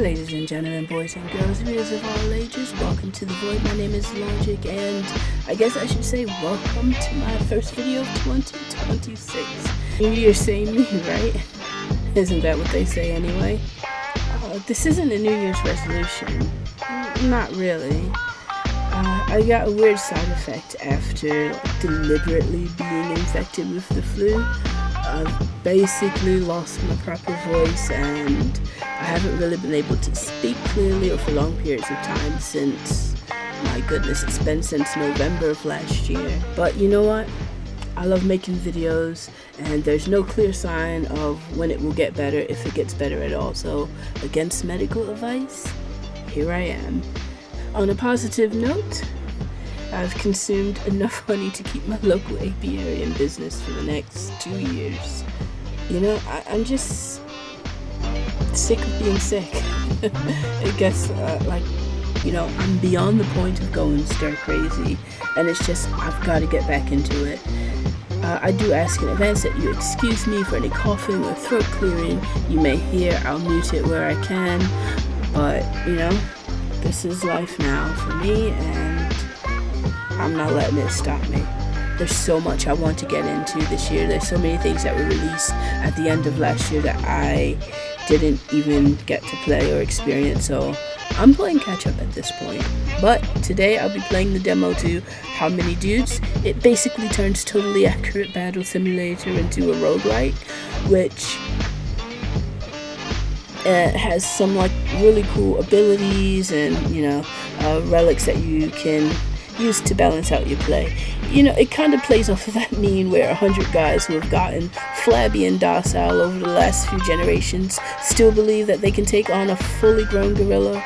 Ladies and gentlemen, boys and girls, viewers of all ages, welcome to The Void. My name is Logic, and I guess I should say welcome to my first video of 2026. New Year's same me, right? Isn't that what they say anyway? This isn't a New Year's resolution. Not really. I got a weird side effect after deliberately being infected with the flu. I've basically lost my proper voice, and I haven't really been able to speak clearly or for long periods of time since, my goodness, it's been since November of last year. But you know what? I love making videos, and there's no clear sign of when it will get better, if it gets better at all. So, against medical advice, here I am. On a positive note, I've consumed enough honey to keep my local apiary in business for the next 2 years. You know, I'm just sick of being sick. I guess, I'm beyond the point of going stir crazy, and it's just, I've got to get back into it. I do ask in advance that you excuse me for any coughing or throat clearing you may hear. I'll mute it where I can, but, this is life now for me, and I'm not letting it stop me. There's so much I want to get into this year. There's so many things that were released at the end of last year that I didn't even get to play or experience, so I'm playing catch up at this point. But today I'll be playing the demo to How Many Dudes. It basically turns totally accurate battle simulator into a roguelike, which has some really cool abilities and relics that you can use to balance out your play. It kind of plays off of that meme where 100 guys who have gotten flabby and docile over the last few generations still believe that they can take on a fully grown gorilla.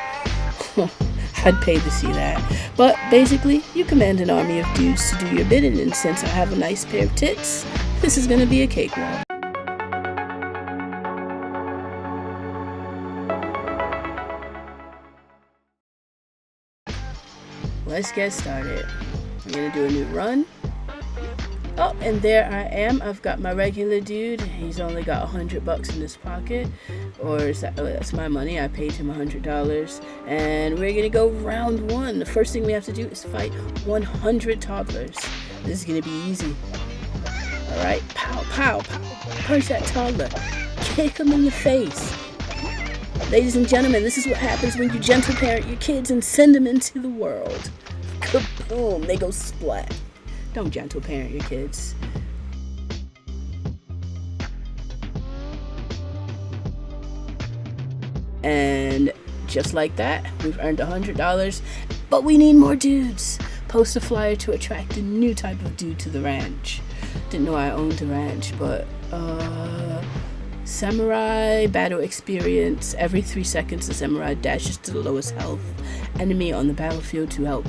I'd pay to see that. But basically, you command an army of dudes to do your bidding, and since I have a nice pair of tits, this is gonna be a cakewalk. Let's get started. I'm gonna do a new run. Oh, and there I am. I've got my regular dude. He's only got $100 in his pocket, or is that? Oh, that's my money. I paid him $100, and we're gonna go round one. The first thing we have to do is fight 100 toddlers. This is gonna be easy. All right, pow, pow, pow. Punch that toddler. Kick him in the face. Ladies and gentlemen, this is what happens when you gentle parent your kids and send them into the world. Kaboom, they go splat. Don't gentle parent your kids. And just like that, we've earned $100, but we need more dudes. Post a flyer to attract a new type of dude to the ranch. Didn't know I owned a ranch, but samurai battle experience. Every 3 seconds, the samurai dashes to the lowest health enemy on the battlefield to help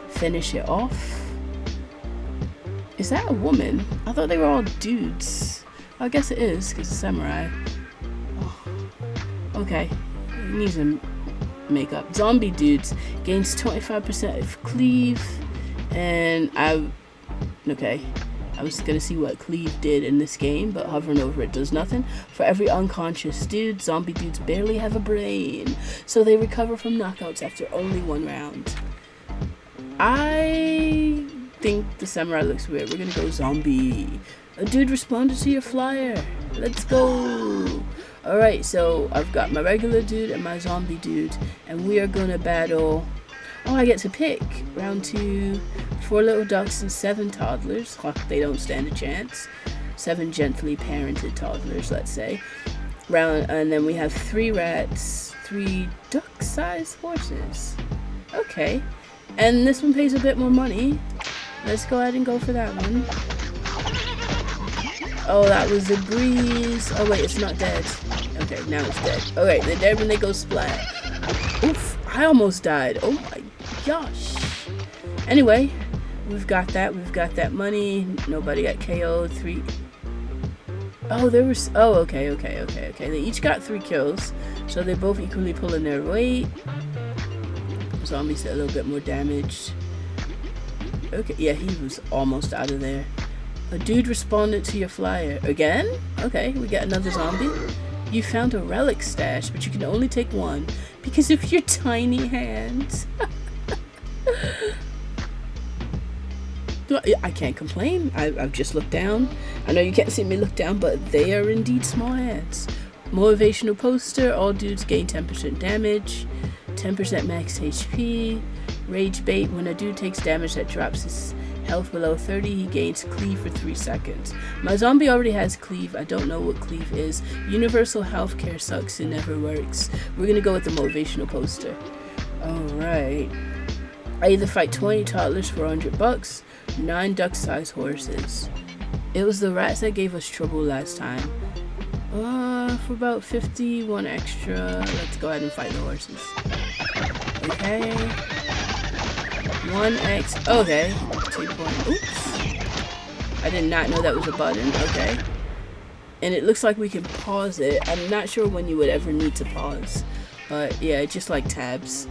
finish it off. Is that a woman? I thought they were all dudes. I guess it is, because it's samurai. Oh. Okay, he needs some makeup. Zombie dudes gains 25% of cleave, and I was gonna see what cleave did in this game, but hovering over it does nothing. For every unconscious dude, zombie dudes barely have a brain, so they recover from knockouts after only 1 round. I think the samurai looks weird. We're gonna go zombie. A dude responded to your flyer. Let's go. Alright, so I've got my regular dude and my zombie dude, and we are gonna battle. Oh, I get to pick. Round 2, 4 little ducks and 7 toddlers. They don't stand a chance. 7 gently parented toddlers, let's say. And then we have 3 rats, 3 duck-sized horses. Okay. And this one pays a bit more money. Let's go ahead and go for that one. Oh, that was a breeze. Oh wait, it's not dead. Okay, now it's dead. Okay, they're dead when they go splat. Oof, I almost died. Oh my gosh. Anyway, we've got that. We've got that money. Nobody got KO'd. 3. Oh, there was. Oh, okay. They each got 3 kills, so they're both equally pulling their weight. Zombies a little bit more damaged. Okay, yeah, he was almost out of there. A dude responded to your flyer. Again? Okay, we got another zombie. You found a relic stash, but you can only take one because of your tiny hands. I can't complain. I've just looked down. I know you can't see me look down, but they are indeed small hands. Motivational poster. All dudes gain 10% damage, 10% max HP. Rage bait. When a dude takes damage that drops his health below 30, he gains cleave for 3 seconds. My zombie already has cleave. I don't know what cleave is. Universal healthcare sucks. It never works. We're gonna go with the motivational poster. Alright. I either fight 20 toddlers for $100, 9 duck-sized horses. It was the rats that gave us trouble last time. For about 50, one extra. Let's go ahead and fight the horses. Okay. 1x. Okay. 2 point. Oops. I did not know that was a button. Okay. And it looks like we can pause it. I'm not sure when you would ever need to pause. But yeah, just like tabs.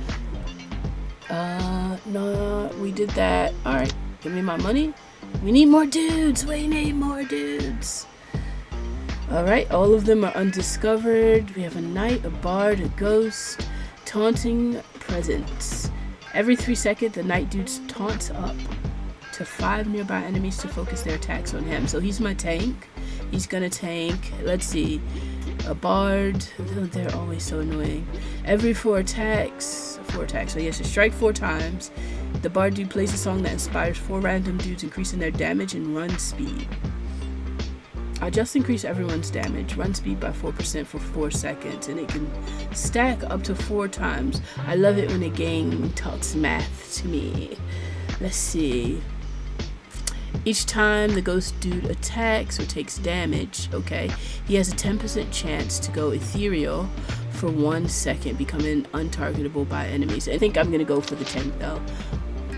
No, we did that. Alright. Give me my money. We need more dudes. We need more dudes. Alright, all of them are undiscovered. We have a knight, a bard, a ghost, taunting presence. Every 3 seconds, the knight dude taunts up to 5 nearby enemies to focus their attacks on him. So he's my tank. He's gonna tank. Let's see. A bard. They're always so annoying. Every 4 attacks. So he has to strike 4 times. The bard dude plays a song that inspires 4 random dudes, increasing their damage and run speed. I just increased everyone's damage, run speed by 4% for 4 seconds, and it can stack up to 4 times. I love it when a game talks math to me. Let's see. Each time the ghost dude attacks or takes damage, okay, he has a 10% chance to go ethereal for 1 second, becoming untargetable by enemies. I think I'm gonna go for the tank though.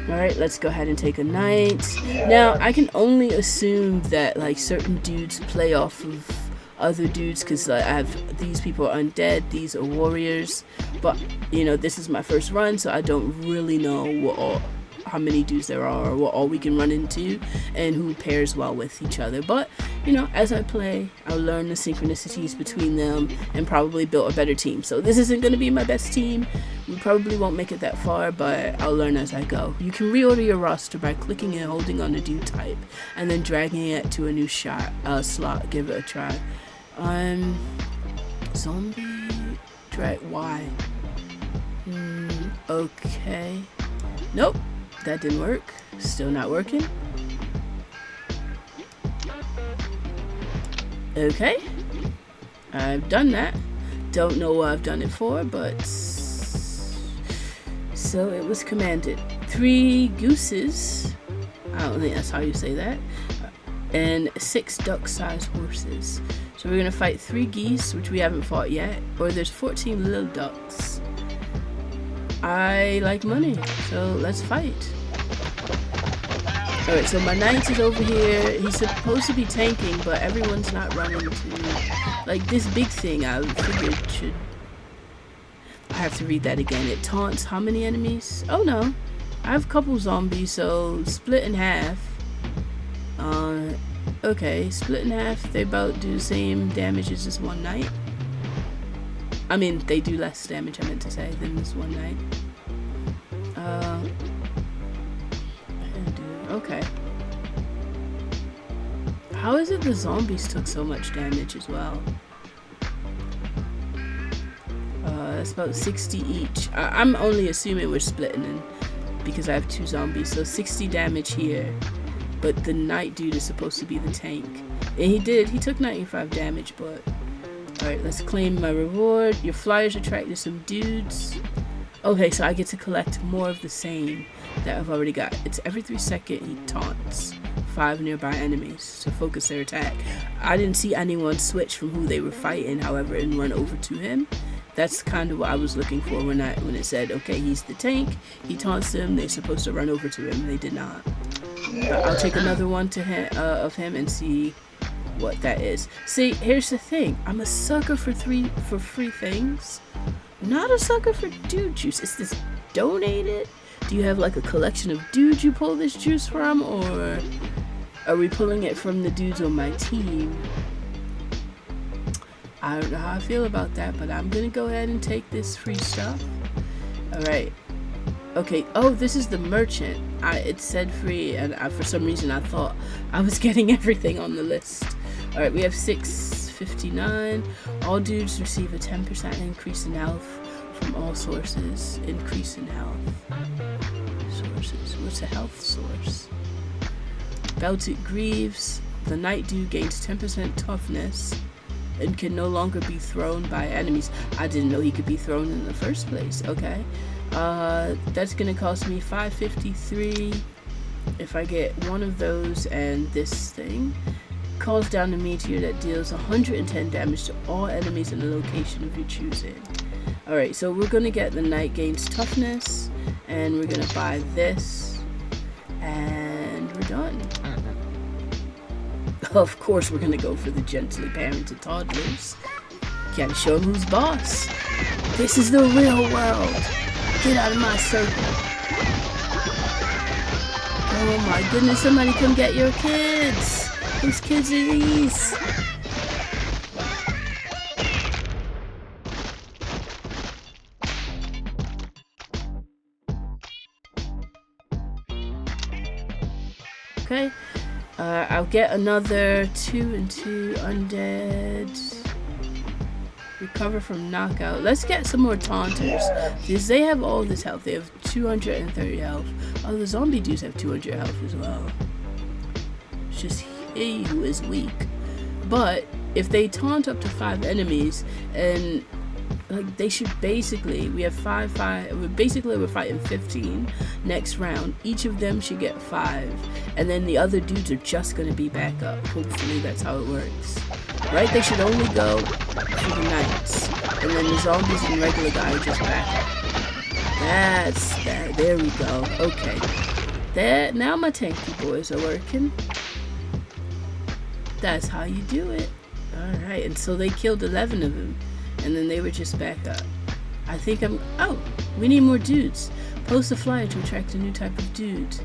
Alright, let's go ahead and take a knight. Now, I can only assume that like certain dudes play off of other dudes because I have these people are undead, these are warriors. But, you know, this is my first run, so I don't really know how many dudes there are or what all we can run into and who pairs well with each other. But, you know, as I play, I'll learn the synchronicities between them and probably build a better team. So this isn't going to be my best team. We probably won't make it that far, but I'll learn as I go. You can reorder your roster by clicking and holding on the dude type and then dragging it to a new slot. Give it a try. Zombie drag Y. Okay. Nope. That didn't work. Still not working. Okay. I've done that. Don't know what I've done it for, but so it was commanded. 3 gooses. I don't think that's how you say that. And 6 duck-sized horses. So we're gonna fight 3 geese, which we haven't fought yet. Or there's 14 little ducks. I like money, so let's fight. Alright, so my knight is over here. He's supposed to be tanking, but everyone's not running to... Like, this big thing I figured should... I have to read that again. It taunts how many enemies? Oh, no. I have a couple zombies, so split in half. Okay, split in half. They about do the same damage as this one knight. I mean, they do less damage, I meant to say, than this one knight. Okay. How is it the zombies took so much damage as well? That's about 60 each. I'm only assuming we're splitting in because I have 2 zombies, so 60 damage here. But the knight dude is supposed to be the tank. And he took 95 damage, but... Alright, let's claim my reward. Your flyers attracted some dudes. Okay, so I get to collect more of the same that I've already got. It's every 3 seconds he taunts 5 nearby enemies to focus their attack. I didn't see anyone switch from who they were fighting, however, and run over to him. That's kind of what I was looking for when it said, okay, he's the tank, he taunts them, they're supposed to run over to him. They did not. I'll take another one of him and see what that is. See, here's the thing. I'm a sucker for free things. Not a sucker for dude juice. Is this donated? Do you have like a collection of dudes you pull this juice from, or are we pulling it from the dudes on my team? I don't know how I feel about that, but I'm gonna go ahead and take this free stuff. Alright. Okay, oh, this is the merchant. It said free, and for some reason I thought I was getting everything on the list. Alright, we have 659. All dudes receive a 10% increase in health from all sources. Increase in health. Sources. What's a health source? Belted Greaves. The Night Dude gains 10% toughness and can no longer be thrown by enemies. I didn't know he could be thrown in the first place. Okay. That's gonna cost me 553 if I get one of those, and this thing calls down a meteor that deals 110 damage to all enemies in a location of your choosing. Alright, so we're gonna get the Knight gains toughness, and we're gonna buy this, and we're done. Of course we're gonna go for the gently parented toddlers. Gotta show them who's boss. This is the real world. Get out of my circle. Oh my goodness, somebody come get your kids. Whose kids are these? Okay. I'll get another 2 and 2 undead. Recover from knockout. Let's get some more taunters, because they have all this health. They have 230 health. Oh, the zombie dudes have 200 health as well. It's just he who is weak. But if they taunt up to 5 enemies, and like they should basically, we have 5. Basically we're fighting 15 next round. Each of them should get 5, and then the other dudes are just gonna be back up. Hopefully that's how it works. Right? They should only go for the knights, and then the zombies and regular guy are just back up. That's that. There we go. Okay. There. Now my tanky boys are working. That's how you do it. Alright, and so they killed 11 of them, and then they were just back up. I think oh, we need more dudes. Post a flyer to attract a new type of dude.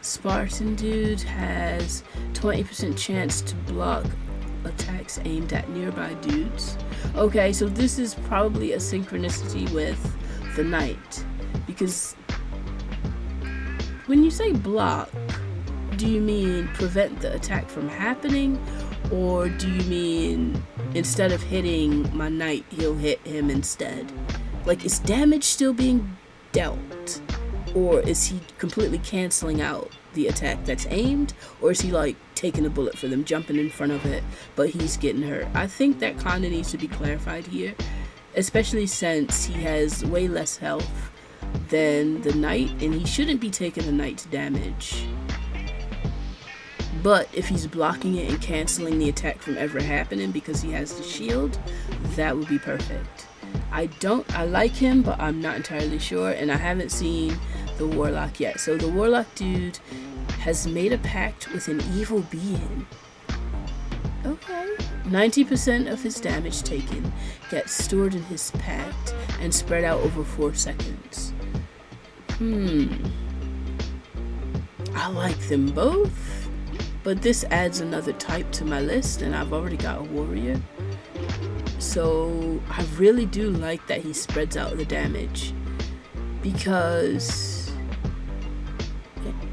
Spartan dude has 20% chance to block attacks aimed at nearby dudes. Okay, so this is probably a synchronicity with the knight, because when you say block, do you mean prevent the attack from happening, or do you mean instead of hitting my knight, he'll hit him instead? Like, is damage still being dealt, or is he completely canceling out the attack that's aimed, or is he like taking a bullet for them, jumping in front of it, but he's getting hurt? I think that kind of needs to be clarified here, especially since he has way less health than the knight, and he shouldn't be taking the knight's damage. But if he's blocking it and canceling the attack from ever happening because he has the shield, that would be perfect. I like him, but I'm not entirely sure, and I haven't seen the warlock yet. So the warlock dude has made a pact with an evil being. Okay. 90% of his damage taken gets stored in his pact and spread out over 4 seconds. I like them both, but this adds another type to my list, and I've already got a warrior. So I really do like that he spreads out the damage, because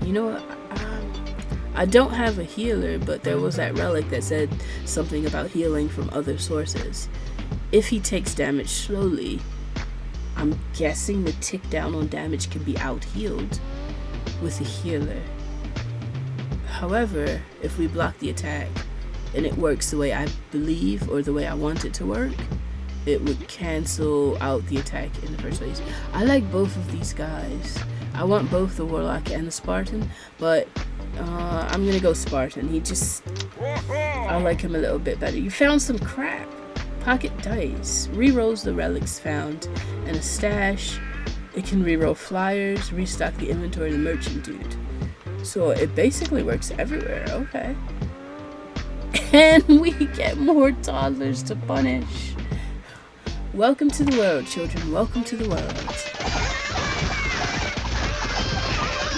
you know what, I don't have a healer, but there was that relic that said something about healing from other sources. If he takes damage slowly, I'm guessing the tick down on damage can be out healed with a healer. However, if we block the attack and it works the way I believe, or the way I want it to work, it would cancel out the attack in the first place. I like both of these guys. I want both the warlock and the Spartan, but I'm gonna go Spartan. I like him a little bit better. You found some crap. Pocket dice. Rerolls the relics found and a stash. It can reroll flyers, restock the inventory of the merchant dude. So it basically works everywhere. Okay. And we get more toddlers to punish. Welcome to the world, children. Welcome to the world.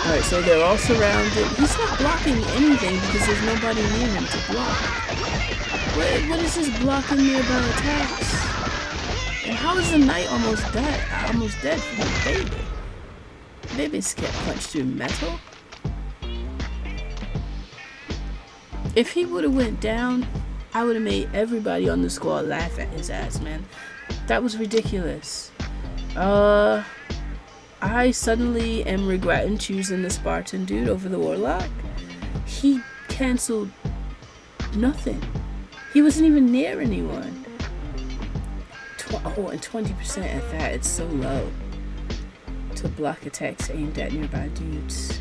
Alright, so they're all surrounded. He's not blocking anything because there's nobody near him to block. What is this blocking nearby attacks? And how is the knight almost dead from the baby? Babies get punched through metal? If he would have went down, I would have made everybody on the squad laugh at his ass, man. That was ridiculous. I suddenly am regretting choosing the Spartan dude over the Warlock. He canceled nothing. He wasn't even near anyone. And 20% at that, it's so low. To block attacks aimed at nearby dudes.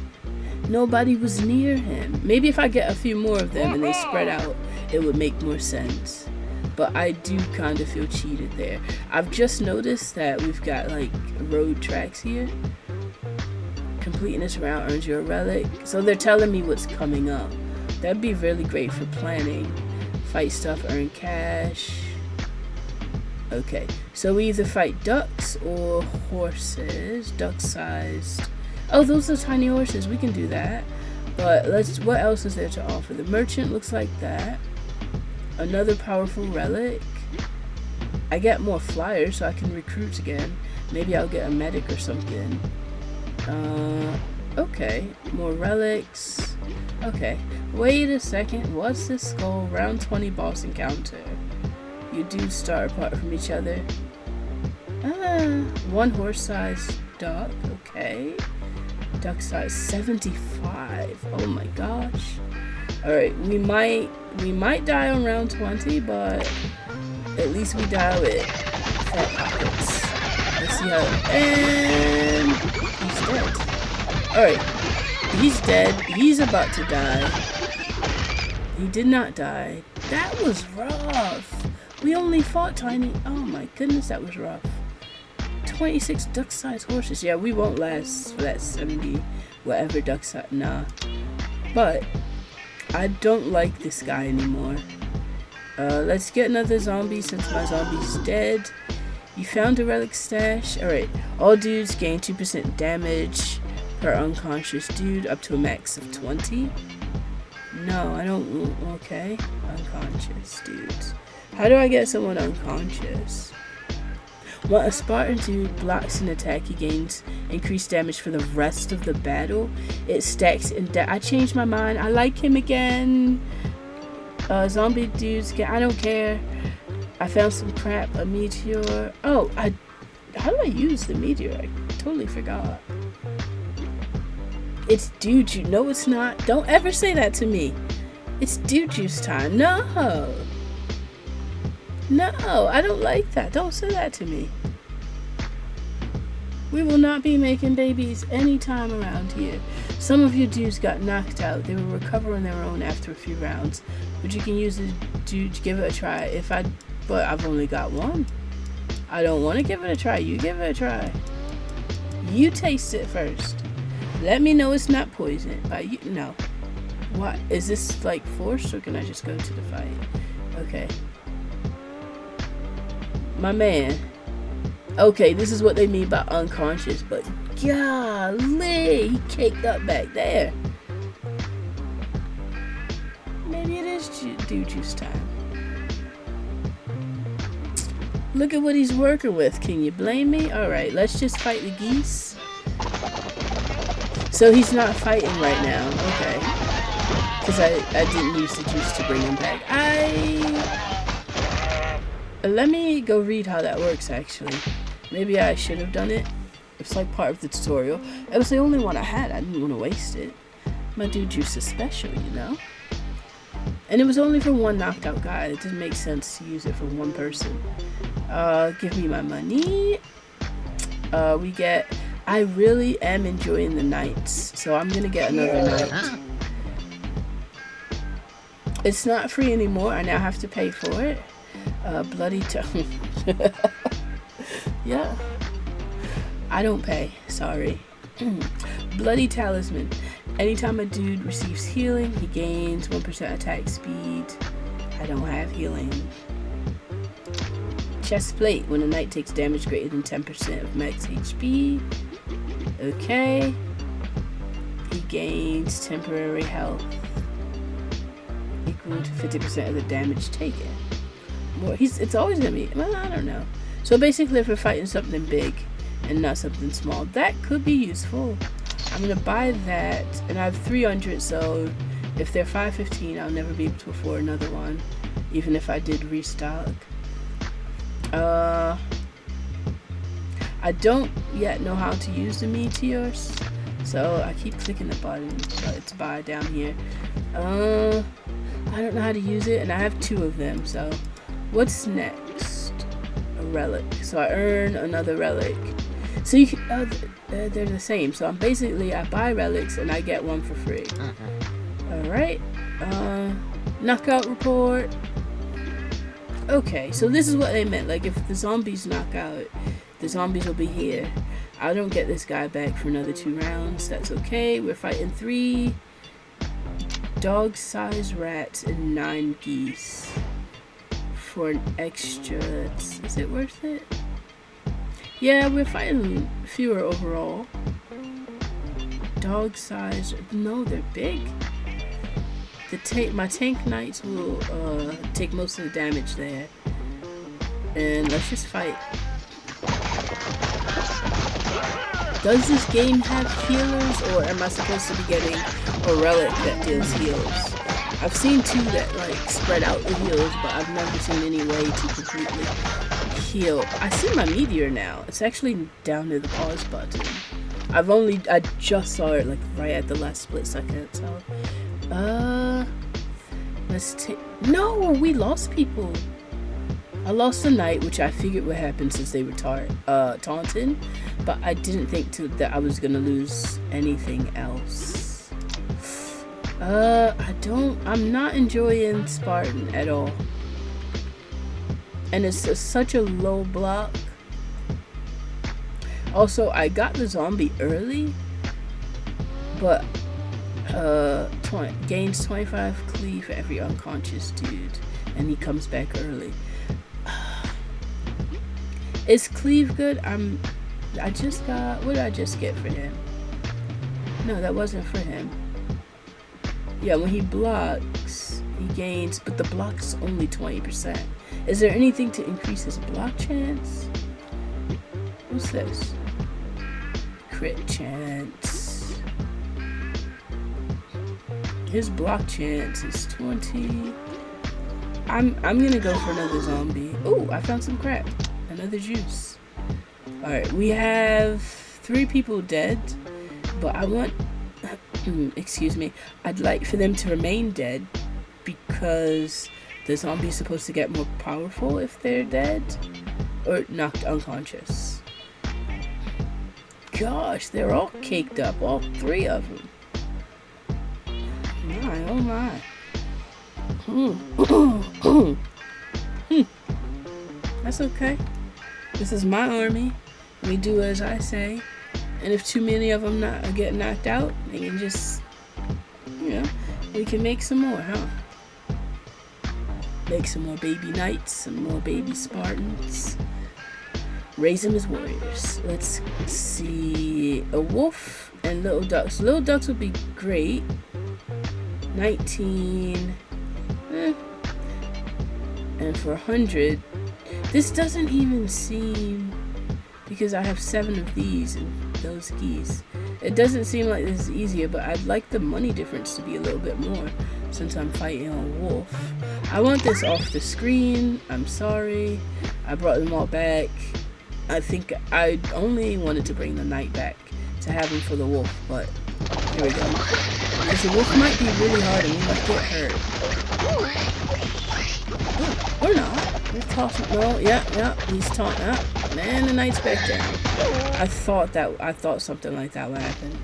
Nobody was near him. Maybe if I get a few more of them and they spread out, it would make more sense. But I do kind of feel cheated there. I've just noticed that we've got like road tracks here. Completing this route earns you a relic. So they're telling me what's coming up. That'd be really great for planning. Fight stuff, earn cash. Okay, so we either fight ducks or horses. Duck-sized. Oh, those are tiny horses. We can do that. But what else is there to offer? The merchant looks like that. Another powerful relic. I get more flyers so I can recruit again. Maybe I'll get a medic or something. Okay. More relics. Okay. Wait a second. What's this skull? Round 20 boss encounter. You dudes start apart from each other. One horse-sized duck. Okay. Duck size 75. Oh my gosh. Alright, we might die on round 20, but at least we die with fat pockets. Let's see how. And he's dead. Alright. He's dead. He's about to die. He did not die. That was rough. We only fought tiny. Oh my goodness, that was rough. 26 duck-sized horses. Yeah, we won't last for that 70 whatever duck size. Nah. But I don't like this guy anymore. Let's get another zombie since my zombie's dead. You found a relic stash. Alright. All dudes gain 2% damage per unconscious dude up to a max of 20. No, I don't. Okay. Unconscious dudes. How do I get someone unconscious? When a Spartan dude blocks an attack, he gains increased damage for the rest of the battle. It stacks in I changed my mind. I like him again. Zombie dudes, I don't care. I found some crap. A meteor. Oh, how do I use the meteor? I totally forgot. It's dude juice. No, it's not. Don't ever say that to me. It's dude juice time. No. No, I don't like that. Don't say that to me. We will not be making babies anytime around here. Some of you dudes got knocked out. They will recover on their own after a few rounds. But you can use it to give it a try. But I've only got one. I don't want to give it a try. You give it a try. You taste it first. Let me know it's not poison. No. What? Is this like forced or can I just go to the fight? Okay. My man. Okay, this is what they mean by unconscious, but golly, he caked up back there. Maybe it is dude juice time. Look at what he's working with. Can you blame me? Alright, let's just fight the geese. So he's not fighting right now. Okay. Because I didn't use the juice to bring him back. Let me go read how that works, actually. Maybe I should have done it. It's like part of the tutorial. It was the only one I had. I didn't want to waste it. My dude juice is special, you know? And it was only for one knocked out guy. It didn't make sense to use it for one person. Give me my money. I really am enjoying the nights. So I'm going to get another night. It's not free anymore. I now have to pay for it. Bloody yeah. I don't pay. Sorry. Bloody talisman. Anytime a dude receives healing, he gains 1% attack speed. I don't have healing. Chest plate. When a knight takes damage greater than 10% of max HP. Okay. He gains temporary health. equal to 50% of the damage taken. More, it's always gonna be, well, I don't know. So basically, if we're fighting something big and not something small, that could be useful. I'm gonna buy that, and I have 300, so if they're 515, I'll never be able to afford another one, even if I did restock. I don't yet know how to use the meteors, so I keep clicking the button to buy down here. I don't know how to use it, and I have 2 of them, so what's next? A relic. So I earn another relic. So you can, they're the same. So I'm basically, I buy relics and I get one for free. Alright. Knockout report. Okay, so this is what they meant. Like, if the zombies knock out, the zombies will be here. I don't get this guy back for another 2 rounds. That's okay. We're fighting 3 dog-sized rats and 9 geese. For an extra, is it worth it? Yeah, we're fighting fewer overall. Dog size, no, they're big. My tank knights will take most of the damage there. And let's just fight. Does this game have healers, or am I supposed to be getting a relic that deals heals? I've seen 2 that like spread out the heals, but I've never seen any way to completely heal. I see my meteor now. It's actually down near the pause button. I just saw it like right at the last split second. So, let's take. No, we lost people. I lost a knight, which I figured would happen since they were taunting, but I didn't think that I was gonna lose anything else. I'm not enjoying Spartan at all. And it's such a low block. Also, I got the zombie early, but gains 25 cleave for every unconscious dude, and he comes back early. Is cleave good? I just got, what did I just get for him? No, that wasn't for him. Yeah, when he blocks, he gains, but the block's only 20%. Is there anything to increase his block chance? What's this? Crit chance. His block chance is 20. I'm gonna go for another zombie. Ooh, I found some crap. Another juice. Alright, we have 3 people dead, but I want, excuse me, I'd like for them to remain dead because the zombie's supposed to get more powerful if they're dead or knocked unconscious. Gosh, they're all caked up, all 3 of them. My, oh my. That's okay. This is my army. We do as I say. And if too many of them get knocked out, they can just, we can make some more, huh? Make some more baby knights, some more baby Spartans. Raise them as warriors. Let's see. A wolf and little ducks. Little ducks would be great. 19. And for 100, this doesn't even seem, because I have 7 of these and those geese. It doesn't seem like this is easier, but I'd like the money difference to be a little bit more since I'm fighting a wolf. I want this off the screen. I'm sorry. I brought them all back. I think I only wanted to bring the knight back to have him for the wolf, but here we go. Because the wolf might be really hard and we might get hurt. Oh, or not. We're tossing. No, yeah, he's taunting. Man, the knight's back down. I thought something like that would happen.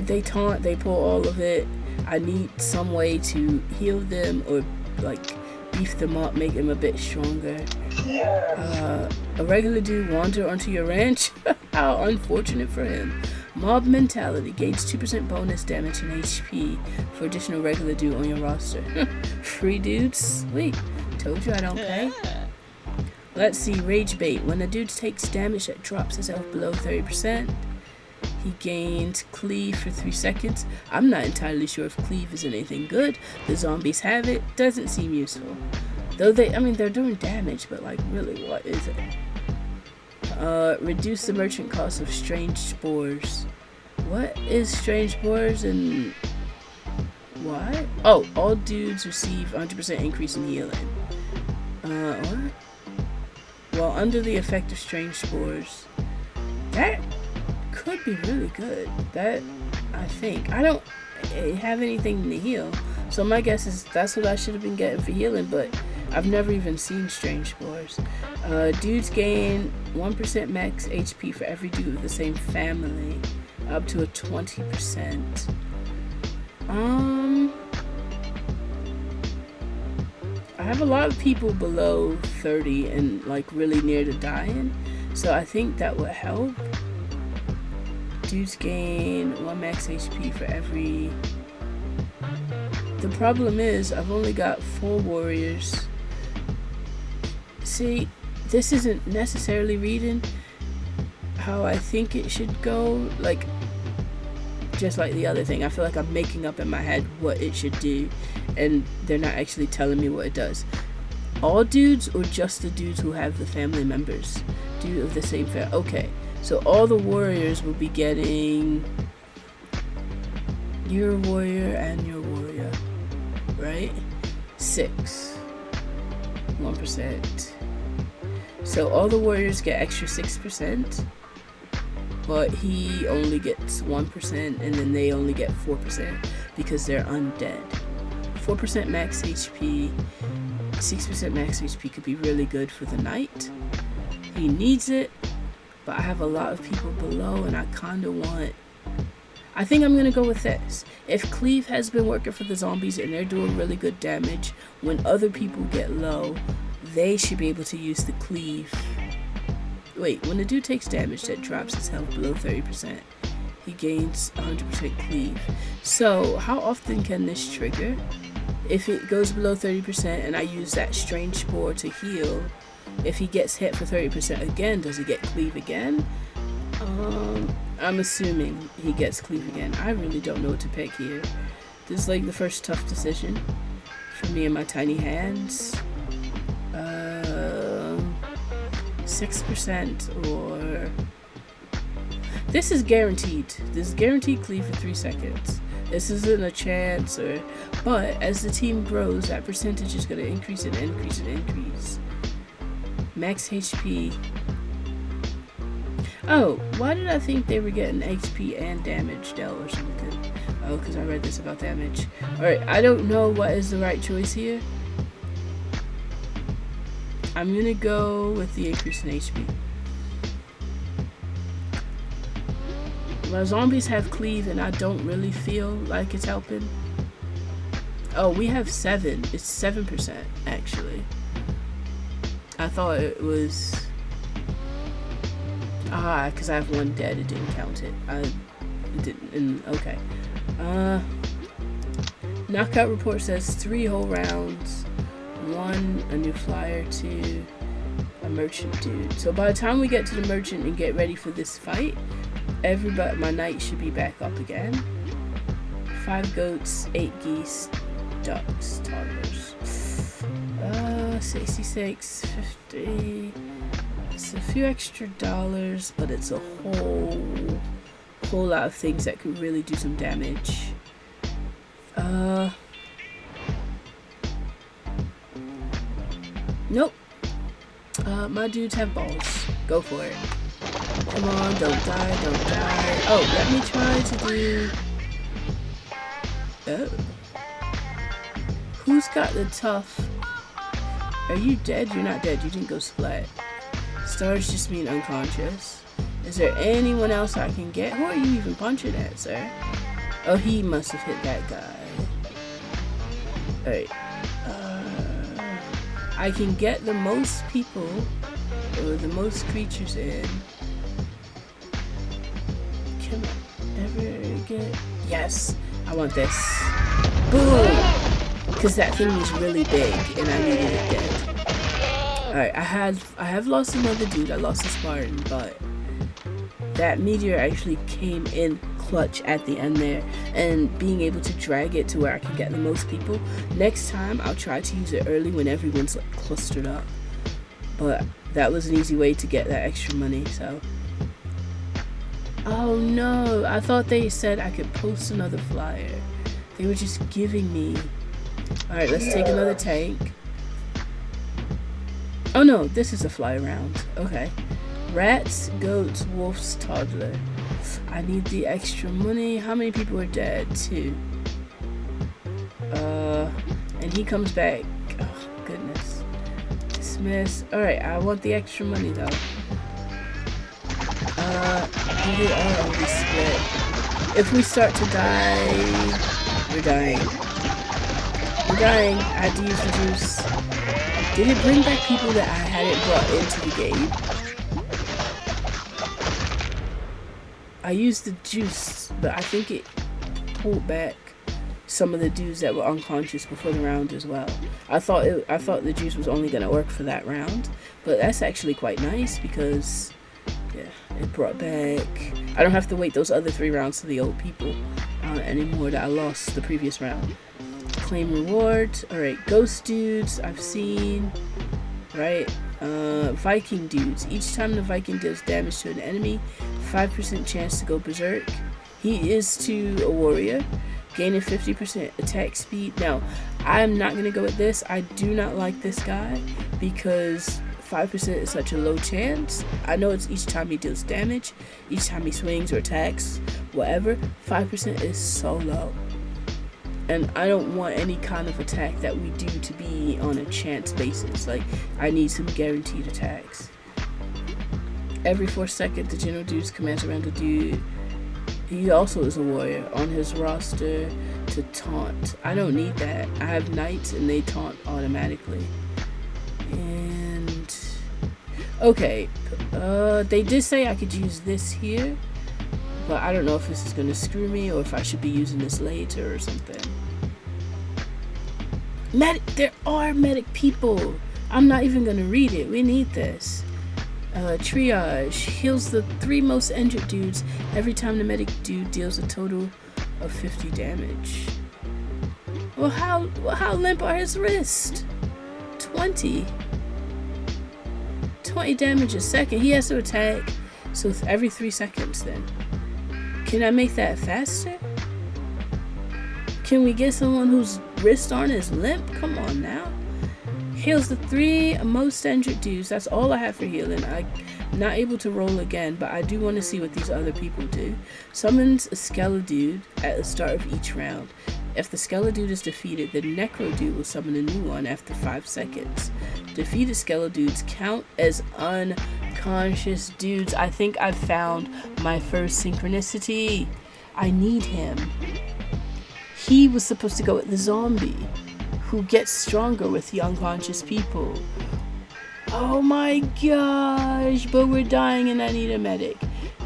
They taunt, they pull all of it. I need some way to heal them or like beef them up, make them a bit stronger. A regular dude wander onto your ranch. How unfortunate for him. Mob mentality gains 2% bonus damage and HP for additional regular dude on your roster. Free dudes? Sweet. Told you I don't pay. Let's see, rage bait. When a dude takes damage that drops his health below 30%, He gained cleave for 3 seconds. I'm not entirely sure if cleave is anything good. The zombies have it. Doesn't seem useful. Though they're doing damage, but like, really, what is it? Reduce the merchant cost of strange spores. What is strange spores and why? Oh, all dudes receive 100% increase in healing. What? While under the effect of strange spores. That could be really good. That, I think. I don't have anything to heal. So my guess is that's what I should have been getting for healing, but I've never even seen strange spores. Dudes gain 1% max HP for every dude of the same family. Up to a 20%. I have a lot of people below 30 and like really near to dying, so I think that would help. Dudes gain 1 max HP for every... The problem is I've only got 4 warriors. See, this isn't necessarily reading how I think it should go, like, just like the other thing. I feel like I'm making up in my head what it should do, and they're not actually telling me what it does. All dudes or just the dudes who have the family members? Dude of the same family. Okay, so all the warriors will be getting your warrior and your warrior, right? 6. 1%. So all the warriors get extra 6%. But he only gets 1%, and then they only get 4% because they're undead. 4% max HP, 6% max HP could be really good for the knight. He needs it, but I have a lot of people below, and I kind of want... I think I'm going to go with this. If cleave has been working for the zombies and they're doing really good damage, when other people get low, they should be able to use the cleave. Wait, when the dude takes damage that drops his health below 30%, he gains 100% cleave. So, how often can this trigger? If it goes below 30% and I use that strange spore to heal, if he gets hit for 30% again, does he get cleave again? I'm assuming he gets cleave again. I really don't know what to pick here. This is like the first tough decision for me and my tiny hands. 6% or... This is guaranteed. This is guaranteed cleave for 3 seconds. This isn't a chance or... But as the team grows, that percentage is going to increase and increase and increase. Max HP. Oh, why did I think they were getting HP and damage dealt or something? Oh, because I read this about damage. Alright, I don't know what is the right choice here. I'm gonna go with the increase in HP. My zombies have cleave and I don't really feel like it's helping. Oh, we have 7. It's 7% actually. I thought it was... because I have 1 dead, it didn't count it. I didn't, okay. Knockout report says 3 whole rounds. 1 a new flyer, 2 a merchant dude. So by the time we get to the merchant and get ready for this fight, everybody, my knight should be back up again. 5 goats, 8 geese, ducks, toddlers. 66, 50. It's a few extra dollars, but it's a whole lot of things that could really do some damage. Nope. My dudes have balls. Go for it. Come on, don't die, don't die. Oh, let me try to do... Oh. Who's got the tough... Are you dead? You're not dead. You didn't go splat. Stars just mean unconscious. Is there anyone else I can get? Who are you even punching at, sir? Oh, he must have hit that guy. Alright. I can get the most people, or the most creatures in. Can I ever get... Yes! I want this. Boom! Because that thing was really big, and I needed it dead. Alright, I have lost another dude. I lost a Spartan, but that meteor actually came in clutch at the end there, and being able to drag it to where I can get the most people. Next time I'll try to use it early when everyone's like clustered up, but that was an easy way to get that extra money. So oh no, I thought they said I could post another flyer. They were just giving me. Alright, let's take another tank. Oh no, this is a fly round. Okay. Rats, goats, wolves, toddler. I need the extra money. How many people are dead? 2. And he comes back. Oh goodness. Dismiss. Alright, I want the extra money though. They are already split. If we start to die, we're dying. We're dying. I had to use the juice. Did it bring back people that I hadn't brought into the game? I used the juice, but I think it pulled back some of the dudes that were unconscious before the round as well. I thought the juice was only gonna work for that round, but that's actually quite nice because yeah, it brought back. I don't have to wait those other 3 rounds to the old people anymore that I lost the previous round. Claim rewards. Alright, ghost dudes I've seen. Right? Viking dudes. Each time the Viking deals damage to an enemy, 5% chance to go berserk. He is to a warrior, gaining 50% attack speed. Now, I'm not going to go with this. I do not like this guy because 5% is such a low chance. I know it's each time he deals damage, each time he swings or attacks, whatever. 5% is so low. And I don't want any kind of attack that we do to be on a chance basis. Like, I need some guaranteed attacks. Every 4 seconds, the general dude's commands a random dude. He also is a warrior on his roster to taunt. I don't need that. I have knights and they taunt automatically. And okay, they did say I could use this here, but I don't know if this is gonna screw me or if I should be using this later or something. There are medic people. I'm not even gonna read it. We need this. Triage heals the 3 most injured dudes every time the medic dude deals a total of 50 damage. Well, how limp are his wrists? 20 damage a second. He has to attack, so every 3 seconds then. Can I make that faster? Can we get someone whose wrists aren't as limp? Come on now. Heals the 3 most injured dudes. That's all I have for healing. I'm not able to roll again, but I do want to see what these other people do. Summons a Skeledude at the start of each round. If the Skeledude is defeated, the Necro Dude will summon a new one after 5 seconds. Defeated Skeledudes count as unconscious dudes. I think I've found my first synchronicity. I need him. He was supposed to go with the zombie, who gets stronger with the unconscious people. Oh my gosh, but we're dying and I need a medic.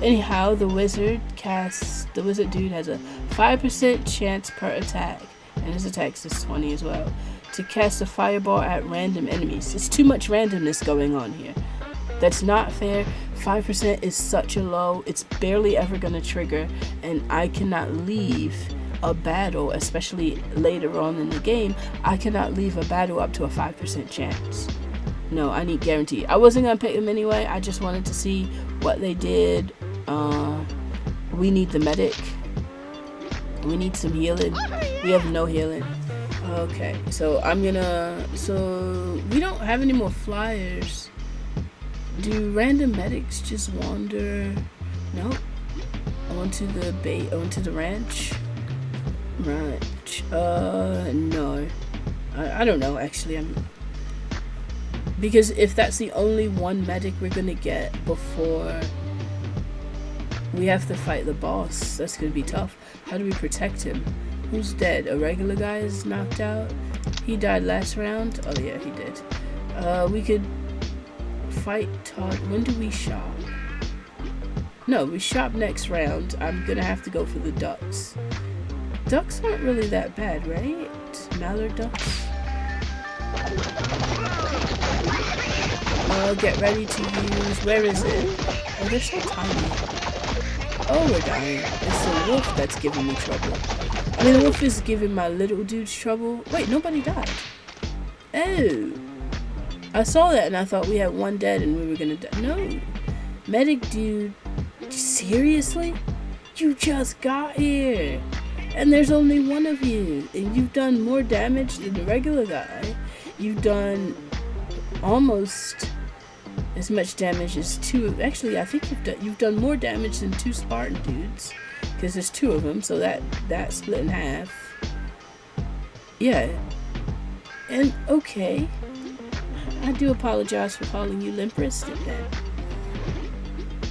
Anyhow, the wizard dude has a 5% chance per attack, and his attacks is 20 as well, to cast a fireball at random enemies. It's too much randomness going on here. That's not fair. 5% is such a low, it's barely ever gonna trigger, and I cannot leave a battle, especially later on in the game, I cannot leave a battle up to a 5% chance. No, I need guarantee. I wasn't gonna pick him anyway. I just wanted to see what they did. We need the medic. We need some healing. We have no healing. Okay, so we don't have any more flyers. Do random medics just wander? Nope. Onto the ranch. No. I don't know, actually. Because if that's the only one medic we're gonna get before we have to fight the boss, that's gonna be tough. How do we protect him? Who's dead? A regular guy is knocked out? He died last round? Oh yeah, he did. We could fight Todd. When do we shop? No, we shop next round. I'm gonna have to go for the ducks. Ducks aren't really that bad, right? Mallard ducks. Get ready to use. Where is it? Oh, they're so tiny. Oh, we're dying. It's the wolf that's giving me trouble. I mean, the wolf is giving my little dudes trouble. Wait, nobody died. Oh. I saw that and I thought we had one dead and we were gonna die. No. Medic dude. Seriously? You just got here. And there's only one of you. And you've done more damage than the regular guy. You've done almost as much damage as two. Actually, I think you've done more damage than two Spartan dudes, because there's two of them, so that split in half. Yeah. And okay, I do apologize for calling you limp-wristed then.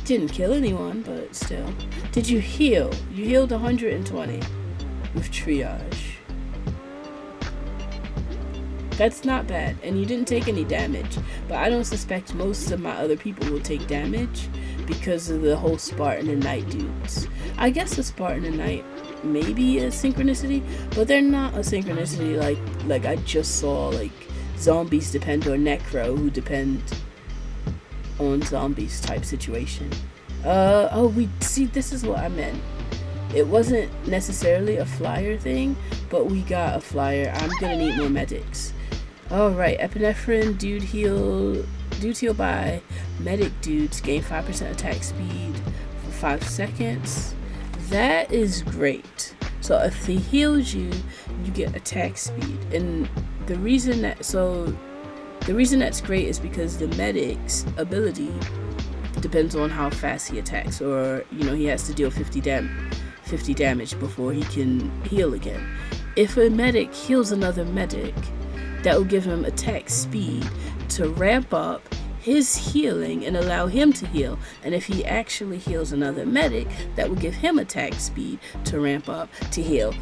Didn't kill anyone, but still. Did you heal? You healed 120 with triage. That's not bad, and you didn't take any damage, but I don't suspect most of my other people will take damage because of the whole Spartan and Knight dudes. I guess the Spartan and Knight may be a synchronicity, but they're not a synchronicity like I just saw, like zombies depend on Necro, who depend on zombies type situation. This is what I meant. It wasn't necessarily a flyer thing, but we got a flyer. I'm gonna need more medics. Alright, epinephrine, dude heal by medic dudes, gain 5% attack speed for 5 seconds. That is great. So if he heals you, you get attack speed. And the reason that's great is because the medic's ability depends on how fast he attacks, or he has to deal 50 damage before he can heal again. If a medic heals another medic, that will give him attack speed to ramp up his healing and allow him to heal. And if he actually heals another medic, that will give him attack speed to ramp up to heal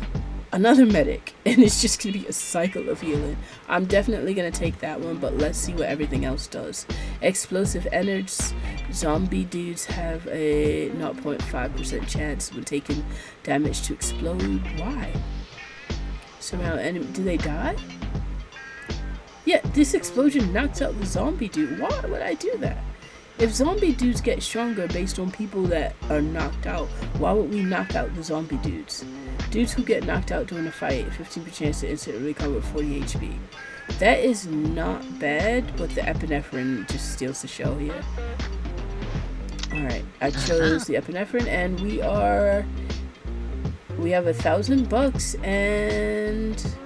another medic. And it's just going to be a cycle of healing. I'm definitely going to take that one, but let's see what everything else does. Explosive energies. Zombie dudes have a 0.5% chance when taking damage to explode. Why? Surround enemy. Do they die? Yeah, this explosion knocks out the zombie dude. Why would I do that? If zombie dudes get stronger based on people that are knocked out, why would we knock out the zombie dudes? Dudes who get knocked out during a fight, 15% chance to instantly recover 40 HP. That is not bad, but the epinephrine just steals the show here. Alright, I chose the epinephrine, and we have $1,000 and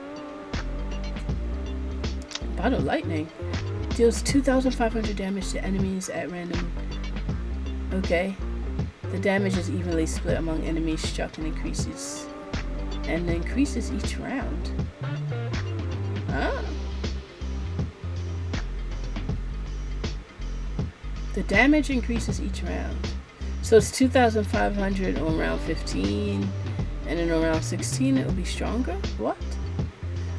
Bottle lightning deals 2,500 damage to enemies at random. Okay, the damage is evenly split among enemies struck and increases each round. The damage increases each round, so it's 2,500 on round 15, and then on round 16 it will be stronger. What?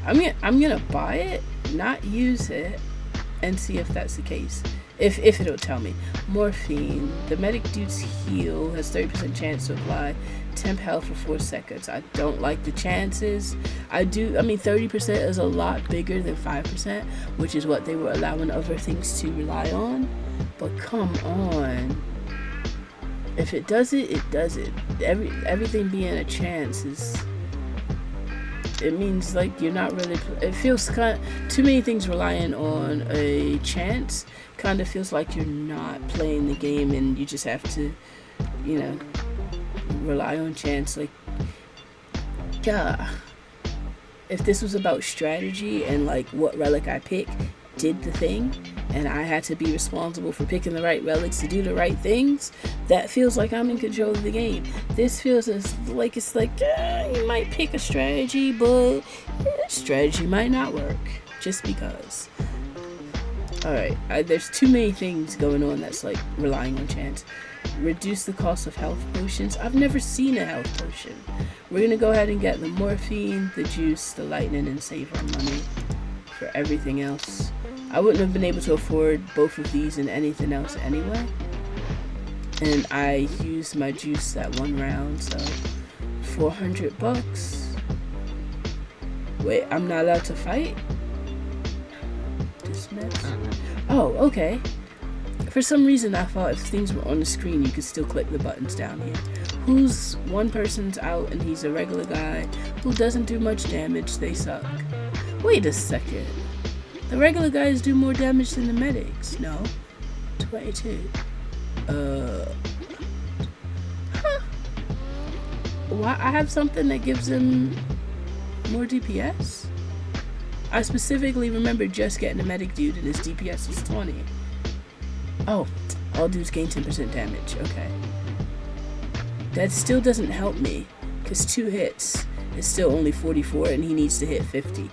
I'm gonna buy it, not use it, and see if that's the case. If it'll tell me. Morphine. The medic dude's heal has 30% chance to apply temp health for 4 seconds. I don't like the chances. 30% is a lot bigger than 5%, which is what they were allowing other things to rely on. But come on. If it does it, it does it. Everything being a chance is... It means like you're not really. It feels kind of, too many things relying on a chance. Kind of feels like you're not playing the game, and you just have to, rely on chance. Like, yeah. If this was about strategy and like what relic I pick did the thing, and I had to be responsible for picking the right relics to do the right things, that feels like I'm in control of the game. This feels like you might pick a strategy, but strategy might not work just because. Alright, there's too many things going on that's like relying on chance. Reduce the cost of health potions. I've never seen a health potion. We're gonna go ahead and get the morphine, the juice, the lightning, and save our money for everything else. I wouldn't have been able to afford both of these and anything else anyway. And I used my juice that one round, so $400. Wait, I'm not allowed to fight? Dismiss? Oh, okay. For some reason, I thought if things were on the screen, you could still click the buttons down here. Who's one person's out and he's a regular guy who doesn't do much damage, they suck. Wait a second. The regular guys do more damage than the medics. No. 22. Why? I have something that gives him more DPS? I specifically remember just getting a medic dude and his DPS was 20. Oh, all dudes gain 10% damage. Okay. That still doesn't help me, because 2 hits is still only 44 and he needs to hit 50.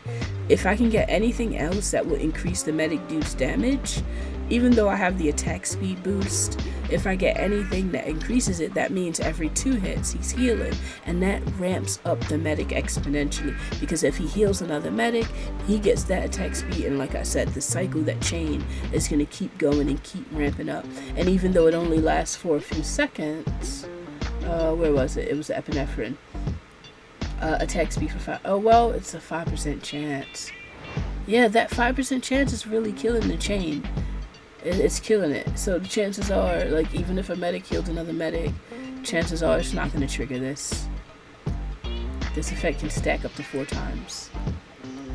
If I can get anything else that will increase the medic dude's damage, even though I have the attack speed boost, if I get anything that increases it, that means every 2 hits he's healing, and that ramps up the medic exponentially, because if he heals another medic, he gets that attack speed, and like I said, the cycle, that chain, is going to keep going and keep ramping up. And even though it only lasts for a few seconds, where was it? It was the epinephrine. Attack speed for 5. Oh, well, it's a 5% chance. Yeah, that 5% chance is really killing the chain. It's killing it. So the chances are, like, even if a medic healed another medic, chances are it's not going to trigger this. This effect can stack up to 4 times.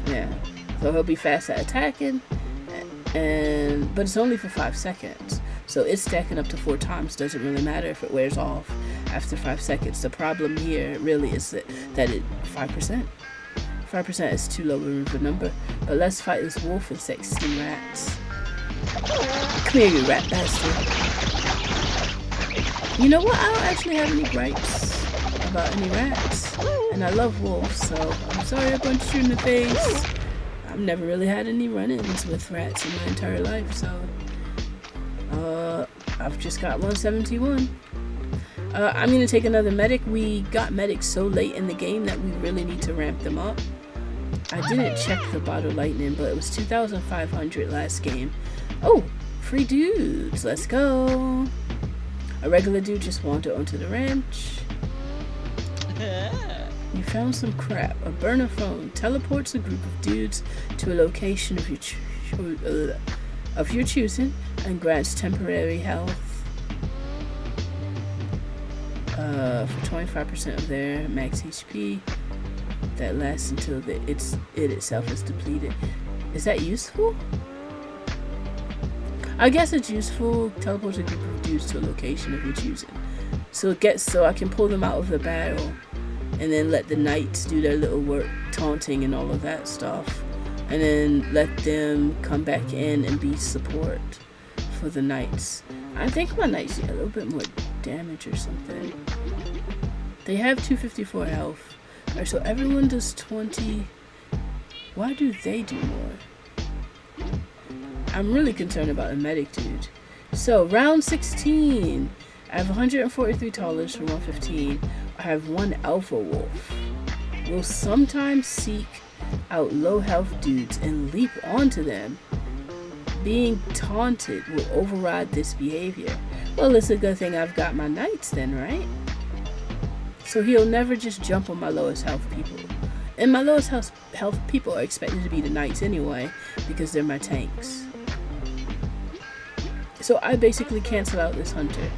Yeah. So he'll be fast at attacking, but it's only for 5 seconds. So it's stacking up to 4 times. Doesn't really matter if it wears off after 5 seconds. The problem here really is that 5%. 5% is too low of a number. But let's fight this wolf and 16 rats. Come here, you rat bastard. You know what? I don't actually have any gripes about any rats. And I love wolves, so I'm sorry I punched you in the face. I've never really had any run-ins with rats in my entire life, so... I've just got 171. I'm going to take another medic. We got medics so late in the game that we really need to ramp them up. I didn't check the bottle lightning, but it was 2,500 last game. Oh, free dudes. Let's go. A regular dude just wandered onto the ranch. You found some crap. A burner phone teleports a group of dudes to a location of your choosing and grants temporary health for 25% of their max HP. That lasts until it itself is depleted. Is that useful? I guess it's useful. Teleports a group of dudes to a location of your choosing. So I can pull them out of the battle and then let the knights do their little work, taunting and all of that stuff. And then let them come back in and be support for the knights. I think my knights need a little bit more damage or something. They have 254 health. Alright, so everyone does 20. Why do they do more? I'm really concerned about the medic dude. So, round 16. I have 143 toddlers for 115. I have 1 alpha wolf. Will sometimes seek out low health dudes and leap onto them. Being taunted will override this behavior. Well, it's a good thing I've got my knights then, right? So he'll never just jump on my lowest health people. And my lowest health people are expected to be the knights anyway, because they're my tanks. So I basically cancel out this hunter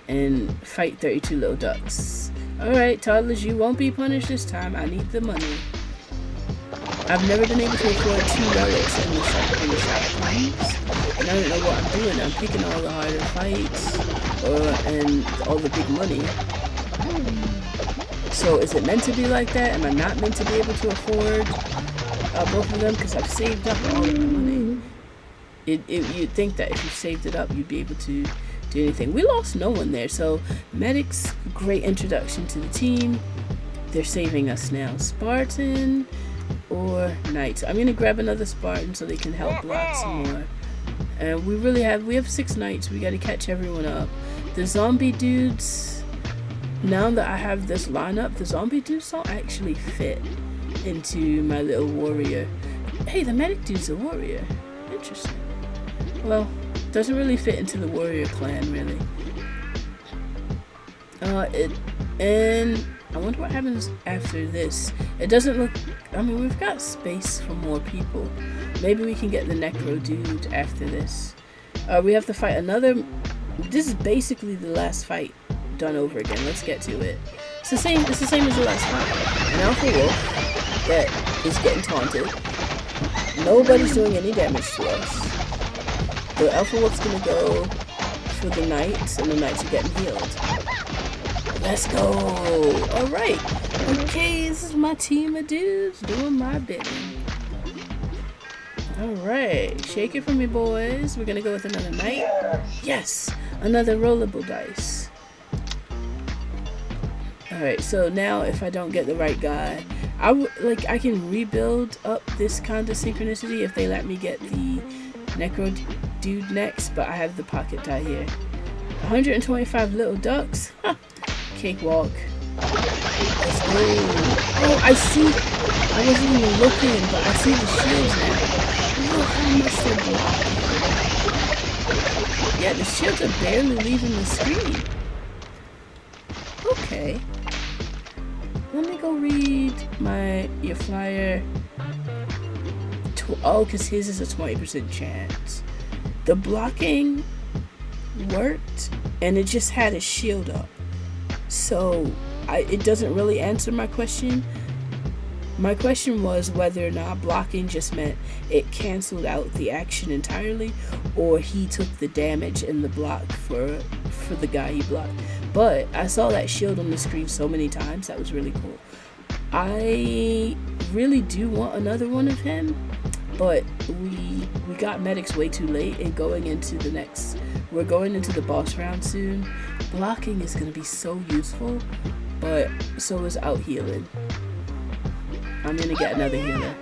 and fight 32 little ducks. Alright, toddlers, you won't be punished this time. I need the money. I've never been able to afford 2 relics in the shop times, and I don't know what I'm doing. I'm picking all the harder fights and all the big money. So is it meant to be like that? Am I not meant to be able to afford both of them? Because I've saved up all of my money. You'd think that if you saved it up, you'd be able to do anything. We lost no one there. So medics, great introduction to the team. They're saving us now. Spartan or knights. I'm gonna grab another Spartan so they can help block some more. And we have 6 knights. We gotta catch everyone up. The zombie dudes, now that I have this lineup, the zombie dudes don't actually fit into my little warrior. Hey, the medic dude's a warrior. Interesting. Well, doesn't really fit into the warrior clan, really. And I wonder what happens after this. It doesn't look... I mean, we've got space for more people. Maybe we can get the necro dude after this. We have to fight another. This is basically the last fight done over again. Let's get to it. It's the same. It's the same as the last fight. An alpha wolf that is getting taunted. Nobody's doing any damage to us. The alpha wolf's gonna go for the knights, and the knights are getting healed. Let's go. All right. Okay, this is my team of dudes doing my bidding. All right, shake it for me, boys. We're gonna go with another knight. Yes, another rollable dice. All right, so now if I don't get the right guy, I can rebuild up this kind of synchronicity if they let me get the necro dude next, but I have the pocket die here. 125 little ducks. Cakewalk. Let's go. Oh, I see. I wasn't even looking, but I see the shields now. Look how much they're blocking. Yeah, the shields are barely leaving the screen. Okay. Let me go read your flyer. Oh, because his is a 20% chance. The blocking worked, and it just had a shield up. So, it doesn't really answer my question. My question was whether or not blocking just meant it canceled out the action entirely, or he took the damage in the block for the guy he blocked. But I saw that shield on the screen so many times, that was really cool. I really do want another one of him, but we got medics way too late, and we're going into the boss round soon. Blocking is going to be so useful, but so is out healing. I'm going to get another healer.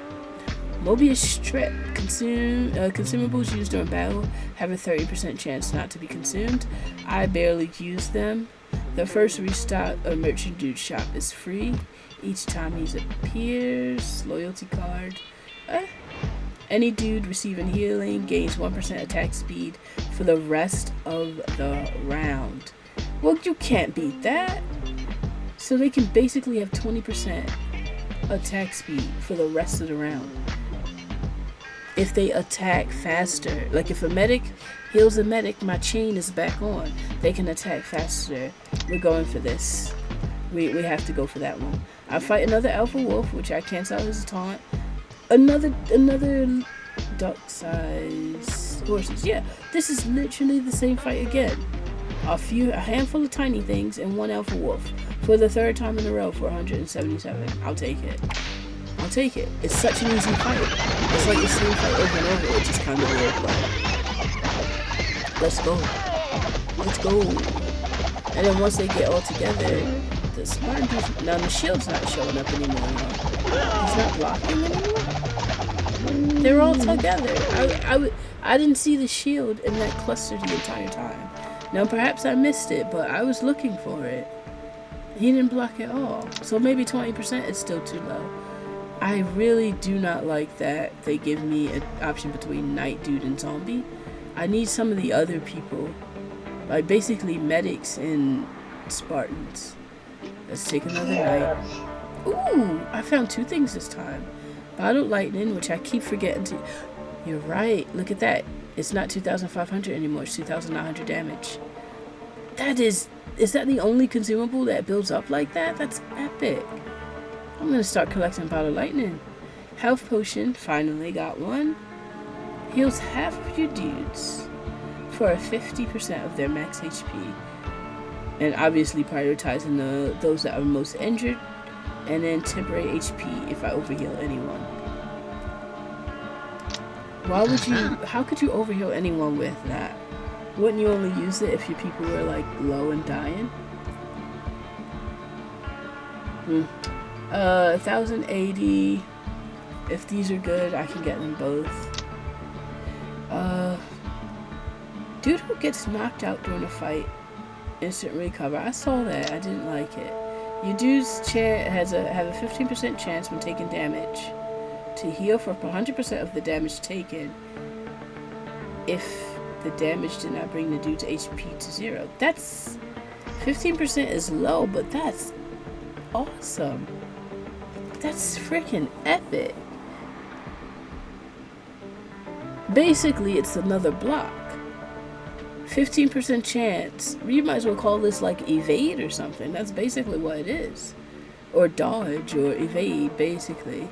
Mobius Strip. Consumables used during battle have a 30% chance not to be consumed. I barely use them. The first restock of Merchant Dude shop is free each time he appears. Loyalty card. Any dude receiving healing gains 1% attack speed for the rest of the round. Well, you can't beat that. So they can basically have 20% attack speed for the rest of the round. If they attack faster, like if a medic heals a medic, my chain is back on. They can attack faster. We're going for this. We have to go for that one. I fight another alpha wolf, which I cancel out his taunt. Another duck size horses. Yeah, this is literally the same fight again. A handful of tiny things and one alpha wolf for the third time in a row for 177. I'll take it. I'll take it. It's such an easy fight. It's like the same fight over and over, which is kind of weird, but let's go. Let's go. And then once they get all together, the Spartan dude, now the shield's not showing up anymore. He's not blocking anymore. They're all together. I didn't see the shield in that cluster the entire time. Now perhaps I missed it, but I was looking for it. He didn't block at all. So maybe 20% is still too low. I really do not like that they give me an option between Knight Dude and Zombie. I need some of the other people. Like basically medics and Spartans. Let's take another Knight. Ooh, I found two things this time. Bottled Lightning, which I keep forgetting to... You're right, look at that. It's not 2,500 anymore, it's 2,900 damage. Is that the only consumable that builds up like that? That's epic. I'm gonna start collecting Bottled Lightning. Health Potion, finally got one. Heals half of your dudes for 50% of their max HP. And obviously prioritizing those that are most injured. And then temporary HP if I overheal anyone. How could you overheal anyone with that? Wouldn't you only use it if your people were like low and dying? 1,080. If these are good, I can get them both. Dude who gets knocked out during a fight, instant recover. I saw that. I didn't like it. Your dude's have a 15% chance when taking damage to heal for 100% of the damage taken if the damage did not bring the dude's HP to 0. That's 15% is low, but that's awesome. That's freaking epic. Basically, it's another block. 15% chance. You might as well call this like evade or something. That's basically what it is. Or dodge or evade, basically.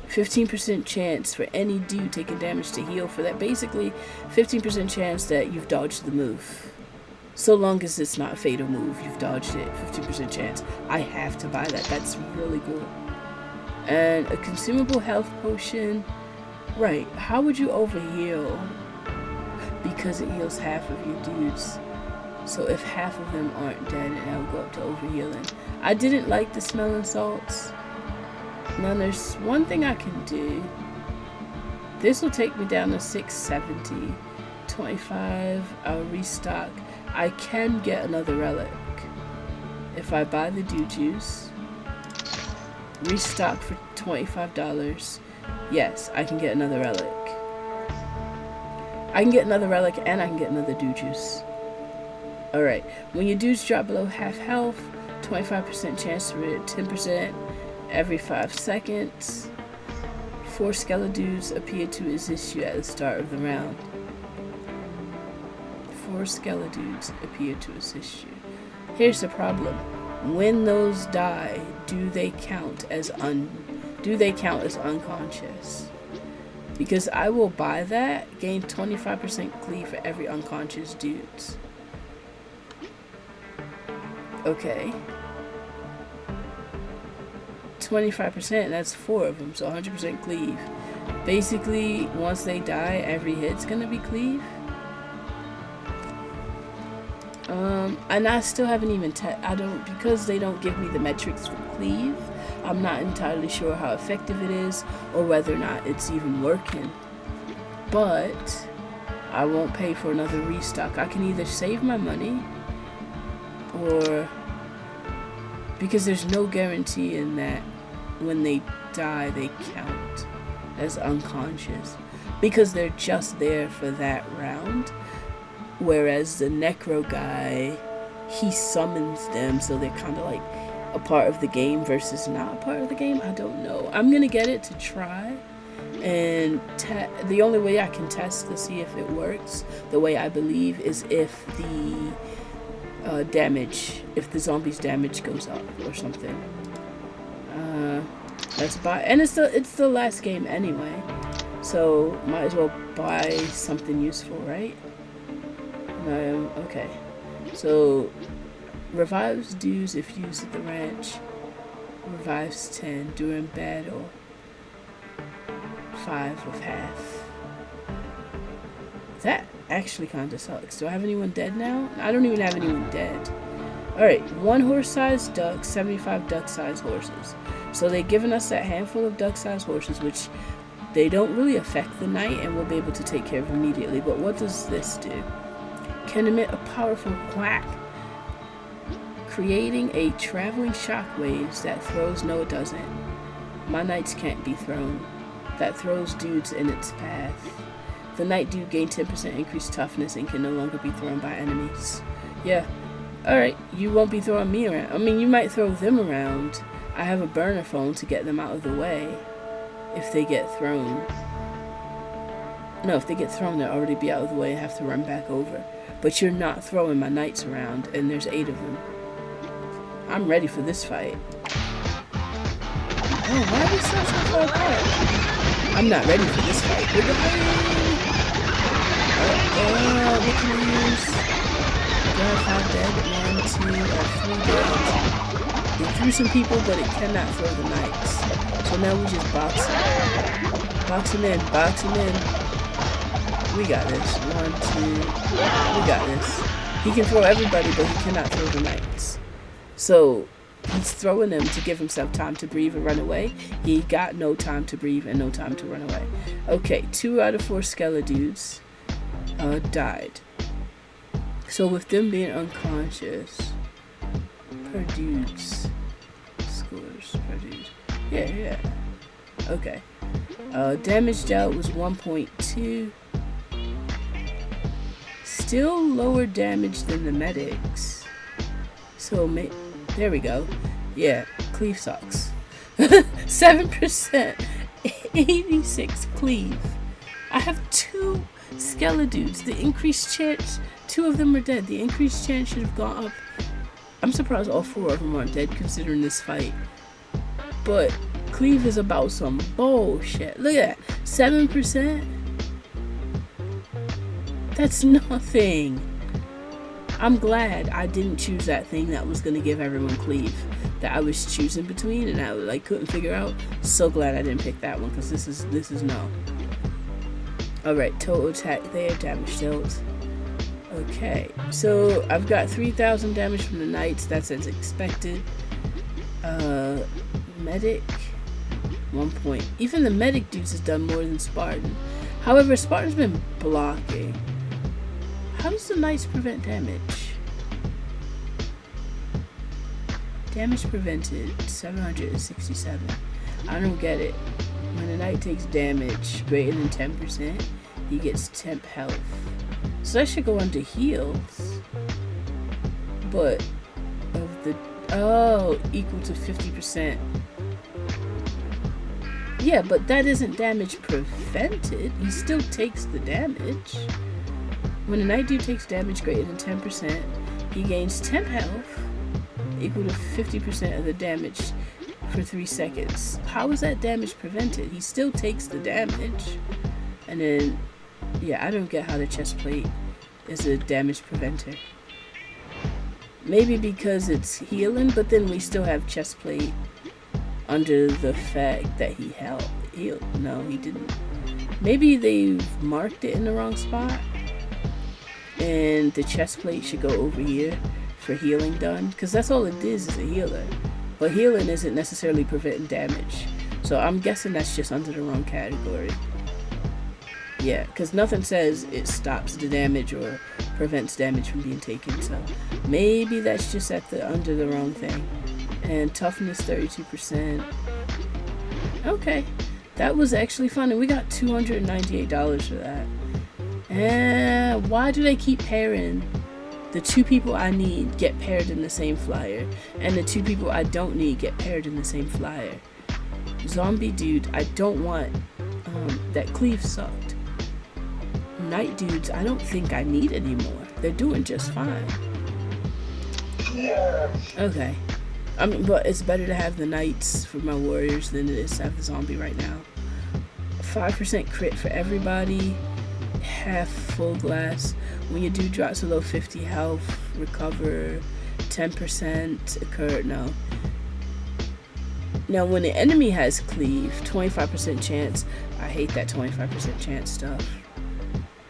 15% chance for any dude taking damage to heal for that. Basically, 15% chance that you've dodged the move. So long as it's not a fatal move, you've dodged it. 15% chance. I have to buy that. That's really cool. And a consumable health potion. Right. How would you overheal? Because it heals half of your dudes. So if half of them aren't dead, it'll go up to overhealing. I didn't like the smelling salts. Now there's one thing I can do. This will take me down to 670. 25. I'll restock. I can get another relic. If I buy the dew juice. Restock for $25. Yes, I can get another relic. I can get another relic and I can get another dew juice. Alright, when your dudes drop below half health, 25% chance to rid, 10% every 5 seconds. 4 skeledudes appear to assist you at the start of the round. 4 skeledudes appear to assist you. Here's the problem. When those die, do they count as unconscious? Because I will buy that, gain 25% cleave for every unconscious dudes. Okay. 25%, that's 4 of them, so 100% cleave. Basically, once they die, every hit's gonna be cleave. And I still haven't even because they don't give me the metrics for cleave, I'm not entirely sure how effective it is or whether or not it's even working. But I won't pay for another restock. I can either save my money or, because there's no guarantee in that when they die they count as unconscious because they're just there for that round. Whereas the necro guy, he summons them, so they're kind of like a part of the game versus not a part of the game. I don't know. I'm gonna get it to try, and the only way I can test to see if it works, the way I believe, is if the if the zombies' damage goes up or something. Let's buy, and it's the last game anyway, so might as well buy something useful, right? Okay, so revives dudes if used at the ranch. Revives 10 during battle. 5 of half. That actually kinda sucks. Do I have anyone dead now? I don't even have anyone dead. Alright, 1 horse-sized duck, 75 duck-sized horses. So they've given us that handful of duck-sized horses, which they don't really affect the knight and we'll be able to take care of immediately. But what does this do? Can emit a powerful quack, creating a traveling shockwaves that throws. No, it doesn't. My knights can't be thrown. That throws dudes in its path. The knight dude gain 10% increased toughness and can no longer be thrown by enemies. Yeah. Alright, you won't be throwing me around. I mean, you might throw them around. I have a burner phone to get them out of the way if they get thrown. No, if they get thrown, they'll already be out of the way and have to run back over. But you're not throwing my knights around, and there's 8 of them. I'm ready for this fight. Oh, why are we so far apart? I'm not ready for this fight. We're going. What can we use? Got 5 dead. 1, 2, 3 dead. It threw some people, but it cannot throw the knights. So now we just box him. Box him in. Box him in. We got this. 1, 2. We got this. He can throw everybody, but he cannot throw the knights. So he's throwing them to give himself time to breathe and run away. He got no time to breathe and no time to run away. Okay, 2 out of 4 skeledudes died. So with them being unconscious, per dudes, scores per dude. Yeah. Okay. Damage dealt was 1.2. Still lower damage than the medics. So, there we go. Yeah, cleave sucks. 7%. 86 cleave. I have 2 Skeledudes, the increased chance, 2 of them are dead. The increased chance should have gone up. I'm surprised all 4 of them aren't dead considering this fight. But Cleave is about some bullshit. Look at that, 7%? That's nothing. I'm glad I didn't choose that thing that was gonna give everyone Cleave that I was choosing between and I like couldn't figure out. So glad I didn't pick that one because this is no. Alright, total attack there, damage dealt. Okay, so I've got 3,000 damage from the knights, that's as expected. Medic, 1 point. Even the medic dudes has done more than Spartan. However, Spartan's been blocking. How does the knights prevent damage? Damage prevented, 767. I don't get it. When a knight takes damage greater than 10%, he gets temp health. So that should go under heals. But of the equal to 50%. Yeah, but that isn't damage prevented. He still takes the damage. When a knight dude takes damage greater than 10%, he gains temp health equal to 50% of the damage for 3 seconds. How is that damage prevented? He still takes the damage. And then, yeah, I don't get how the chest plate is a damage preventer. Maybe because it's healing, but then we still have chest plate under the fact that he healed. No, he didn't. Maybe they've marked it in the wrong spot. And the chest plate should go over here for healing done. Because that's all it is a healer. But healing isn't necessarily preventing damage. So I'm guessing that's just under the wrong category. Yeah, because nothing says it stops the damage or prevents damage from being taken. So maybe that's just under the wrong thing. And toughness 32%. Okay, that was actually fun. And we got $298 for that. And why do they keep pairing the 2 people I need get paired in the same flyer, and the 2 people I don't need get paired in the same flyer? Zombie dude, I don't want. That Cleave sucked. Night dudes, I don't think I need anymore. They're doing just fine. Okay. I mean, but it's better to have the knights for my warriors than it is to have the zombie right now. 5% crit for everybody. Half full glass. When your dude drops below 50 health, recover 10% occur. No. Now when the enemy has Cleave, 25% chance. I hate that 25% chance stuff.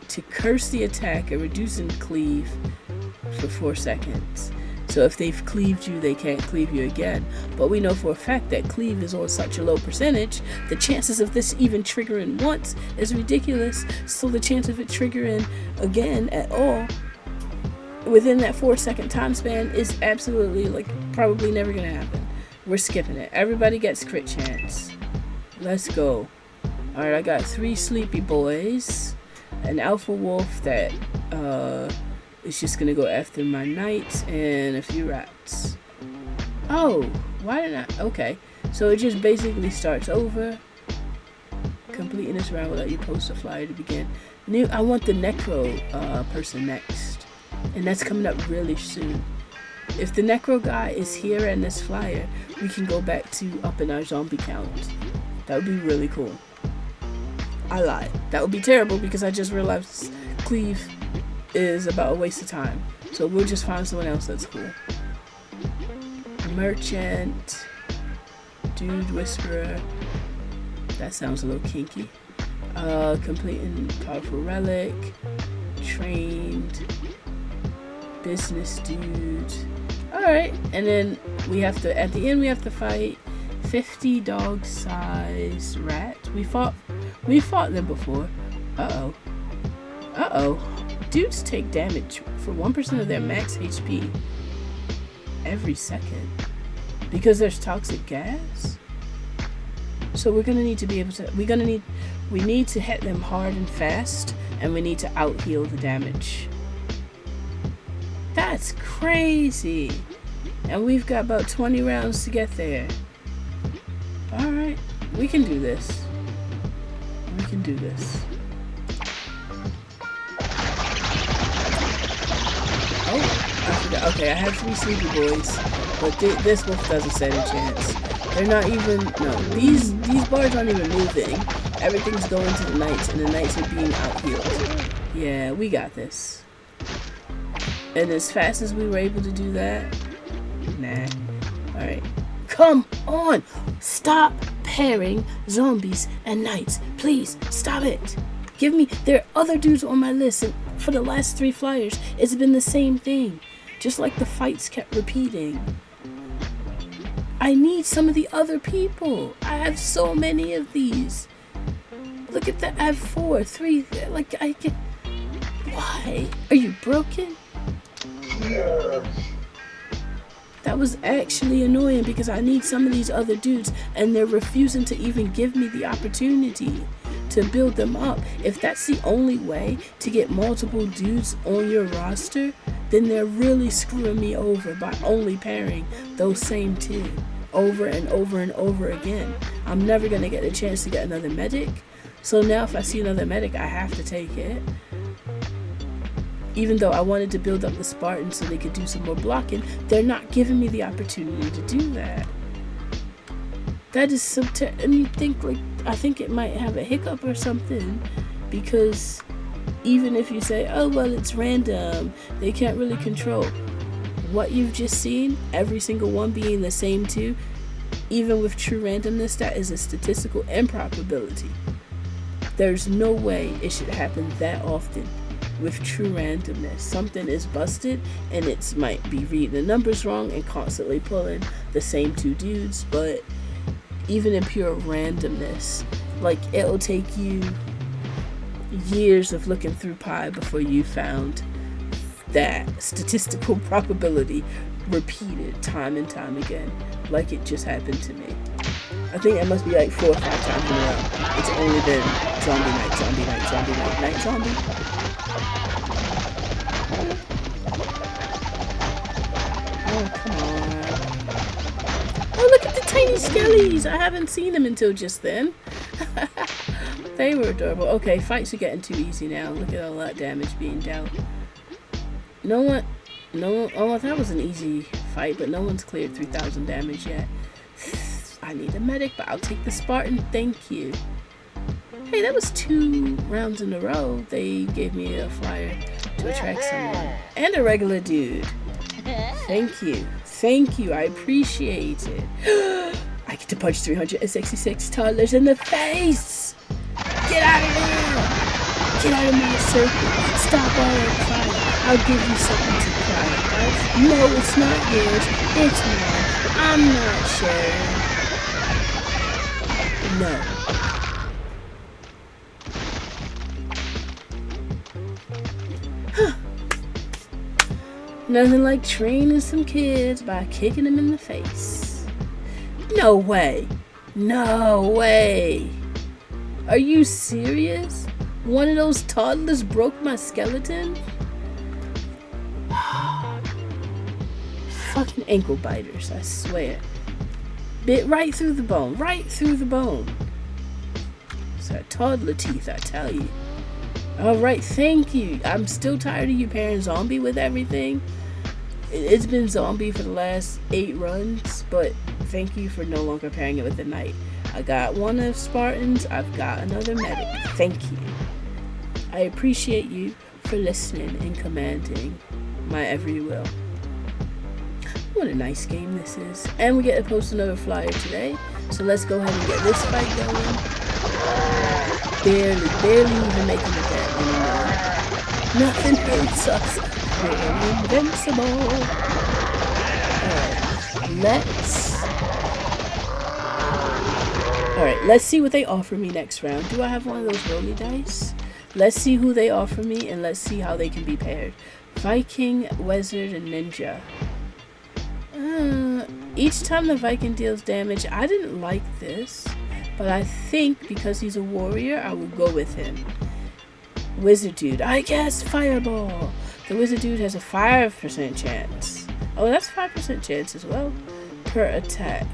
To curse the attacker, reducing Cleave for 4 seconds. So if they've cleaved you, they can't cleave you again. But we know for a fact that Cleave is on such a low percentage, the chances of this even triggering once is ridiculous. So the chance of it triggering again at all within that 4-second time span is absolutely, like, probably never gonna happen. We're skipping it. Everybody gets crit chance. Let's go. Alright, I got 3 sleepy boys, an alpha wolf that is just gonna go after my knights, and a few rats. Oh, why did I? Okay, so it just basically starts over. Completing this round will let you post a flyer to begin. I want the necro person next, and that's coming up really soon. If the necro guy is here in this flyer, we can go back to upping our zombie count. That would be really cool. I lied. That would be terrible because I just realized Cleave is about a waste of time. So we'll just find someone else that's cool. Merchant. Dude Whisperer. That sounds a little kinky. Completing powerful relic. Trained. Business dude. Alright, and then we have to, at the end we have to fight 50 dog size rats. We fought them before. Uh-oh. Uh-oh. Dudes take damage for 1% of their max HP every second because there's toxic gas. So we're gonna need to be able to. We need to hit them hard and fast, and we need to out heal the damage. That's crazy, and we've got about 20 rounds to get there. All right, we can do this. We can do this. Okay, I have 3 sleepy boys, but this wolf doesn't stand a chance. They're not even, no, these bars aren't even moving. Everything's going to the knights, and the knights are being out-healed. Yeah, we got this. And as fast as we were able to do that, nah. Alright. Come on! Stop pairing zombies and knights. Please, stop it. Give me, there are other dudes on my list, and for the last 3 flyers, it's been the same thing. Just like the fights kept repeating. I need some of the other people. I have so many of these. Look at that, I have 4, 3, like I can, why? Are you broken? That was actually annoying because I need some of these other dudes and they're refusing to even give me the opportunity to build them up. If that's the only way to get multiple dudes on your roster, then they're really screwing me over by only pairing those same 2 over and over and over again. I'm never gonna get a chance to get another medic. So now if I see another medic, I have to take it. Even though I wanted to build up the Spartans so they could do some more blocking, they're not giving me the opportunity to do that. That is so and you think, like, I think it might have a hiccup or something, because even if you say, oh, well, it's random, they can't really control. What you've just seen, every single one being the same 2, even with true randomness, that is a statistical improbability. There's no way it should happen that often. With true randomness, something is busted and it might be reading the numbers wrong and constantly pulling the same 2 dudes. But even in pure randomness, like, it'll take you years of looking through Pi before you found that statistical probability repeated time and time again, like it just happened to me. I think it must be like 4 or 5 times in a row. It's only been zombie night, zombie night, zombie night, night zombie. Oh, come on. Oh, look at the tiny skellies. I haven't seen them until just then. They were adorable. Okay, fights are getting too easy now. Look at all that damage being dealt. No one, oh, that was an easy fight, but no one's cleared 3,000 damage yet. I need a medic, but I'll take the Spartan, thank you. Hey, that was 2 rounds in a row. They gave me a flyer to attract someone. And a regular dude. Thank you. Thank you, I appreciate it. I get to punch 366 toddlers in the face! Get out of there! Get out of my circle! Stop all that crying! I'll give you something to cry about. No, it's not yours. It's mine. I'm not sharing. No. Huh. Nothing like training some kids by kicking them in the face. No way. No way. Are you serious? One of those toddlers broke my skeleton? Fucking ankle biters, I swear. Bit right through the bone, right through the bone. It's that toddler teeth, I tell you. Alright, thank you. I'm still tired of you pairing zombie with everything. It's been zombie for the last 8 runs, but thank you for no longer pairing it with the knight. I got one of Spartans, I've got another medic. Thank you. I appreciate you for listening and commanding my every will. What a nice game this is. And we get to post another flyer today. So let's go ahead and get this fight going. Barely even making it that anymore. Nothing hurts us. We're invincible. Alright, let's see what they offer me next round. Do I have one of those rolly dice? Let's see who they offer me and let's see how they can be paired. Viking, Wizard, and Ninja. Each time the Viking deals damage, I didn't like this, but I think because he's a warrior, I will go with him. Wizard dude, I guess Fireball. The wizard dude has a 5% chance. Oh, that's 5% chance as well per attack.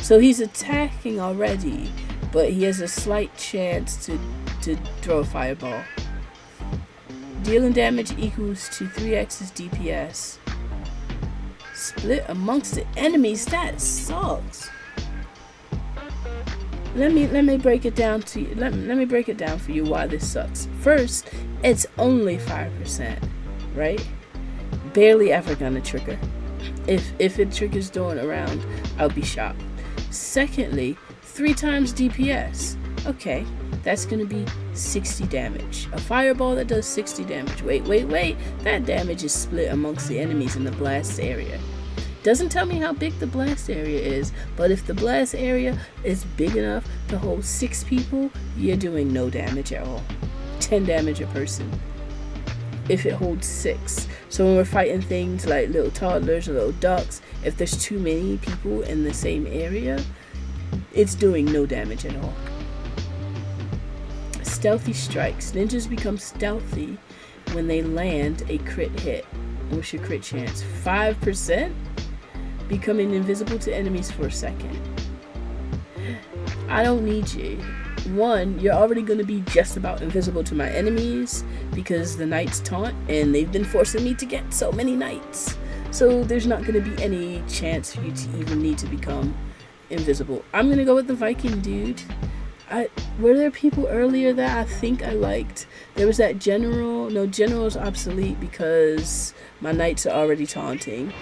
So he's attacking already, but he has a slight chance to throw a fireball. Dealing damage equals to 3x's DPS. Split amongst the enemies. That sucks. Let me break it down to you. Let me break it down for you why this sucks. First, it's only 5%, right? Barely ever gonna trigger. If it triggers during a round, I'll be shocked. Secondly, 3 times DPS. Okay, that's gonna be 60 damage. A fireball that does 60 damage. Wait. That damage is split amongst the enemies in the blast area. Doesn't tell me how big the blast area is, but if the blast area is big enough to hold 6 people, you're doing no damage at all. 10 damage a person if it holds 6. So when we're fighting things like little toddlers or little ducks, if there's too many people in the same area, it's doing no damage at all. Stealthy strikes. Ninjas become stealthy when they land a crit hit. What's your crit chance? 5%? Becoming invisible to enemies for a second. I don't need you. One, you're already going to be just about invisible to my enemies because the knights taunt, and they've been forcing me to get so many knights. So there's not going to be any chance for you to even need to become invisible. I'm going to go with the Viking dude. Were there people earlier that I think I liked? There was that general. No, general's obsolete because my knights are already taunting.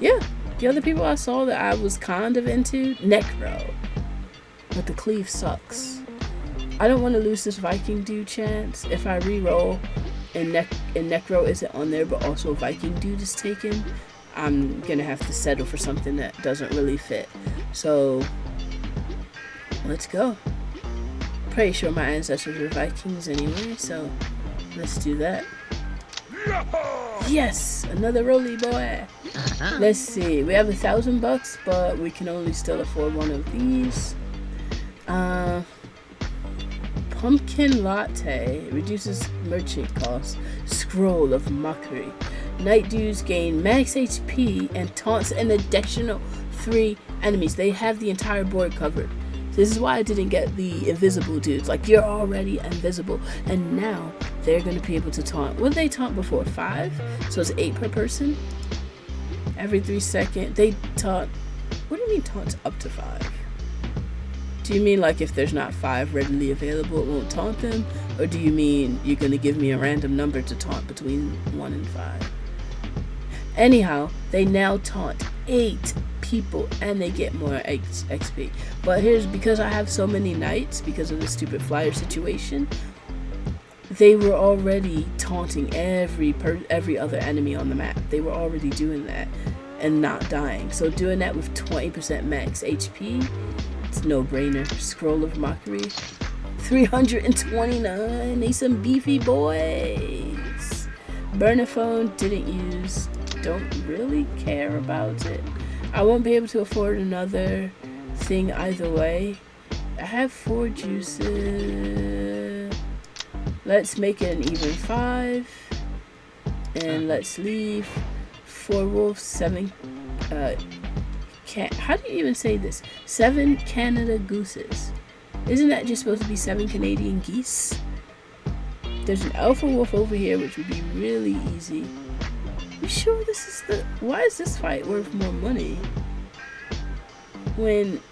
Yeah, the other people I saw that I was kind of into, Necro, but the cleave sucks. I don't want to lose this Viking dude chance. If I re-roll and Necro isn't on there, but also Viking dude is taken, I'm gonna have to settle for something that doesn't really fit. So let's go. Pretty sure my ancestors were Vikings anyway, so let's do that. Yes, another roly boy. Let's see. We have $1,000, but we can only still afford one of these. Pumpkin latte reduces merchant costs. Scroll of mockery. Night dudes gain max HP and taunts an additional 3 enemies. They have the entire board covered. This is why I didn't get the invisible dudes. Like, you're already invisible, and now they're going to be able to taunt. What did they taunt before? 5? So it's 8 per person? Every 3 seconds. They taunt. What do you mean taunts up to 5? Do you mean like if there's not 5 readily available, it won't taunt them? Or do you mean you're going to give me a random number to taunt between 1 and 5? Anyhow, they now taunt 8 people and they get more XP. But here's, because I have so many knights because of the stupid flyer situation, they were already taunting every other enemy on the map. They were already doing that and not dying. So doing that with 20% max HP, it's no brainer. Scroll of mockery, 329. They some beefy boys. Burnophone didn't use. Don't really care about it. I won't be able to afford another thing either way. I have 4 juices. Let's make it an even 5. And let's leave 4 wolves, 7 how do you even say this? 7 Canada gooses. Isn't that just supposed to be 7 Canadian geese? There's an alpha wolf over here, which would be really easy. You sure this is the... Why is this fight worth more money? When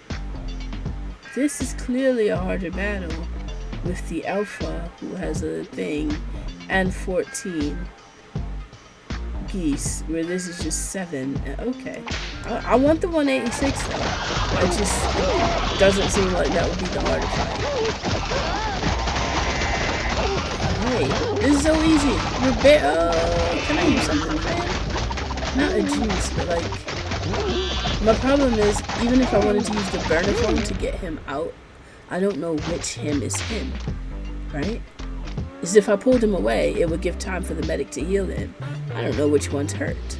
this is clearly a harder battle with the alpha, who has a thing, and 14 geese, where this is just 7. Okay. I want the 186 though. It just doesn't seem like that would be the harder fight. Hey, this is so easy. Can I use something, man? Not a juice, but like, my problem is, even if I wanted to use the burner phone to get him out, I don't know which him is him, right? Because if I pulled him away, it would give time for the medic to heal him. I don't know which one's hurt.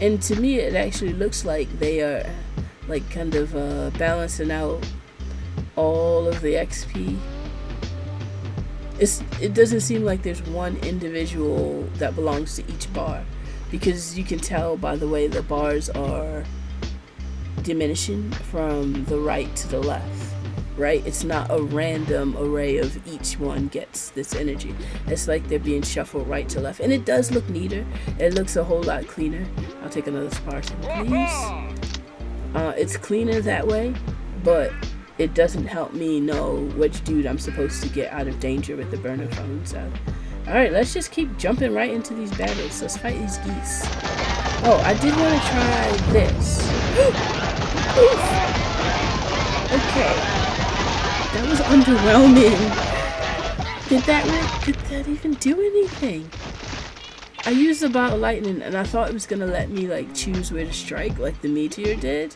And to me, it actually looks like they are like kind of balancing out all of the XP. It doesn't seem like there's one individual that belongs to each bar, because you can tell by the way the bars are diminishing from the right to the left. right? It's not a random array of each one gets this energy. It's like they're being shuffled right to left. And it does look neater. It looks a whole lot cleaner. I'll take another Spartan, please. It's cleaner that way, but it doesn't help me know which dude I'm supposed to get out of danger with the burner phone. So, alright, let's just keep jumping right into these battles. Let's fight these geese. Oh, I did want to try this. Oof. Okay. That was underwhelming. Did that even do anything? I used the bolt of lightning and I thought it was gonna let me like choose where to strike like the meteor did.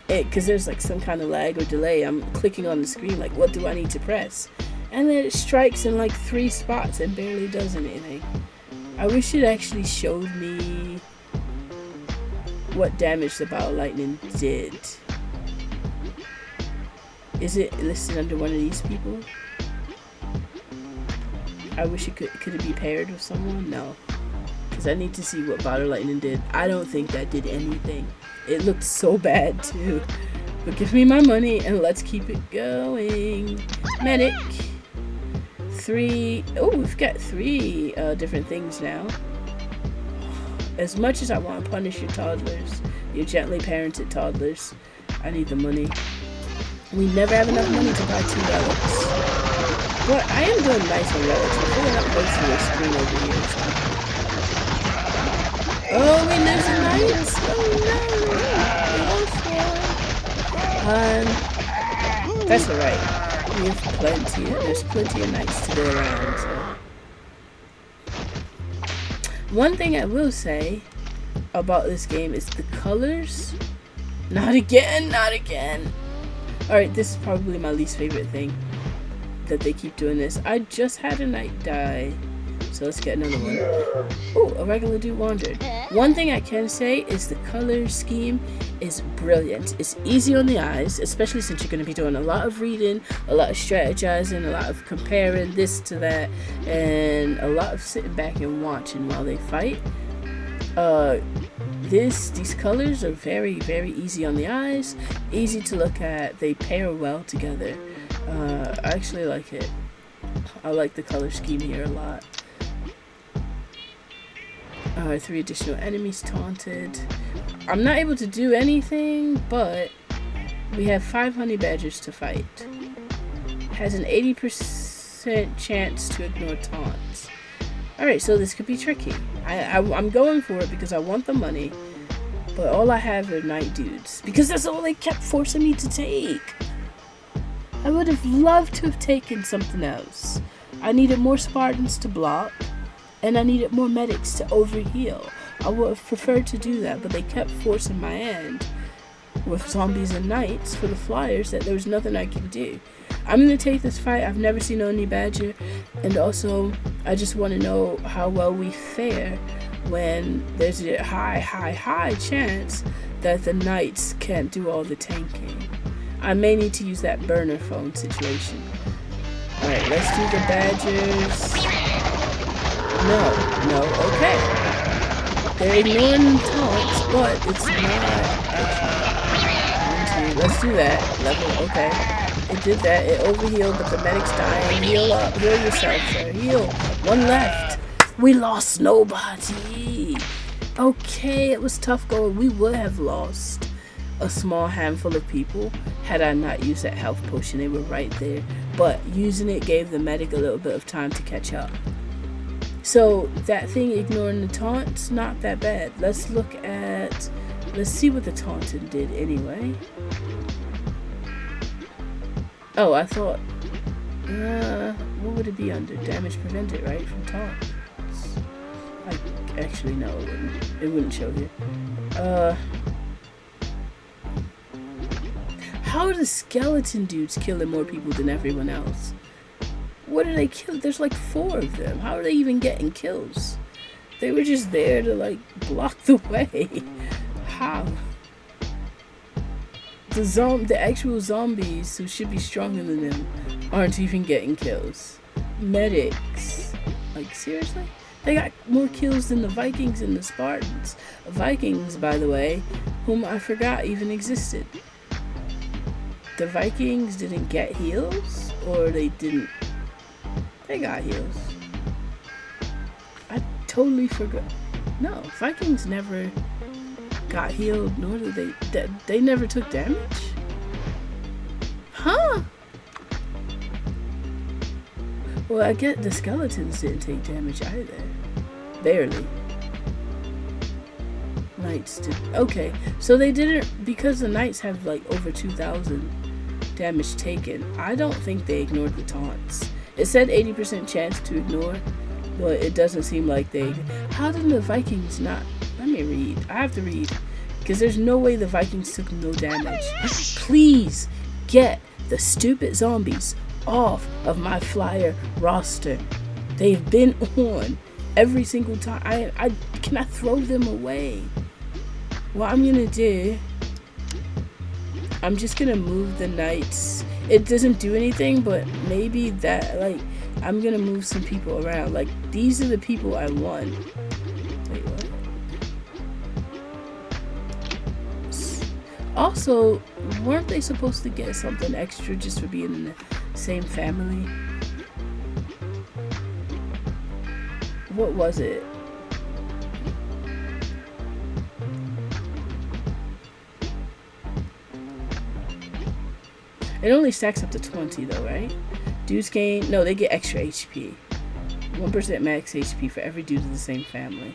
Because there's like some kind of lag or delay. I'm clicking on the screen like, what do I need to press? And then it strikes in like 3 spots and barely does anything. I wish it actually showed me what damage the bolt of lightning did. Is it listed under one of these people? I wish it could it be paired with someone? No. Because I need to see what bolt of lightning did. I don't think that did anything. It looked so bad too. But give me my money and let's keep it going. Medic. 3. Oh, we've got 3 different things now. As much as I want to punish your toddlers, your gently parented toddlers, I need the money. We never have enough money to buy 2 relics. But I am doing nice on relics. We're filling up most of the screen over here. So. Oh, we lose the knights! Oh no! We lost one. That's alright. We have plenty. There's plenty of knights to go around. So. One thing I will say about this game is the colors. Not again! Not again! Alright, this is probably my least favorite thing. That they keep doing this. I just had a knight die. So let's get another one. Oh, a regular dude wandered. One thing I can say is the color scheme is brilliant. It's easy on the eyes, especially since you're going to be doing a lot of reading, a lot of strategizing, a lot of comparing this to that, and a lot of sitting back and watching while they fight. These colors are very, very easy on the eyes, easy to look at. They pair well together. I actually like it. I like the color scheme here a lot. 3 additional enemies taunted. I'm not able to do anything, but we have 5 honey badgers to fight. Has an 80% chance to ignore taunts. Alright, so this could be tricky. I'm going for it because I want the money, but all I have are night dudes. Because that's all they kept forcing me to take. I would have loved to have taken something else. I needed more Spartans to block, and I needed more medics to overheal. I would have preferred to do that, but they kept forcing my hand with zombies and knights for the flyers that there was nothing I could do. I'm going to take this fight. I've never seen Honey Badger, and also I just want to know how well we fare when there's a high chance that the knights can't do all the tanking. I may need to use that burner phone situation. Alright, let's do the badgers. No, okay. They're ignoring taunts, but it's not actually. Let's do that. Level, okay. It did that, it overhealed, but the medic's dying. Heal up, heal yourself, sir. Heal. 1 left. We lost nobody. Okay, it was tough going. We would have lost a small handful of people had I not used that health potion. They were right there, but using it gave the medic a little bit of time to catch up. So that thing ignoring the taunts, not that bad. Let's see what the taunting did anyway. Oh, I thought what would it be under? Damage prevented, right, from taunts? Actually no, it wouldn't show here. How are the skeleton dudes killing more people than everyone else? What are they killing? There's like 4 of them. How are they even getting kills? They were just there to like block the way. How? The actual zombies who should be stronger than them aren't even getting kills. Medics. Like seriously? They got more kills than the Vikings and the Spartans. Vikings, by the way, whom I forgot even existed. the Vikings didn't get heals, or they didn't. They got heals. I totally forgot. No, Vikings never got healed, nor did they never took damage? Huh? Well, I get the skeletons didn't take damage either. Barely. Knights did. Okay, so they didn't, because the knights have like over 2,000 damage taken. I don't think they ignored the taunts. It said 80% chance to ignore, but it doesn't seem like they. How did the Vikings not? Let me read. I have to read, because there's no way the Vikings took no damage. Please get the stupid zombies off of my flyer roster. They've been on every single time. I cannot throw them away. What I'm gonna do, I'm just gonna move the knights. It doesn't do anything, but maybe that, like, I'm gonna move some people around. Like, these are the people I want. Wait, what? Also, weren't they supposed to get something extra just for being in the same family? What was it? It only stacks up to 20 though, right? Dudes gain, no, they get extra HP. 1% max HP for every dude in the same family.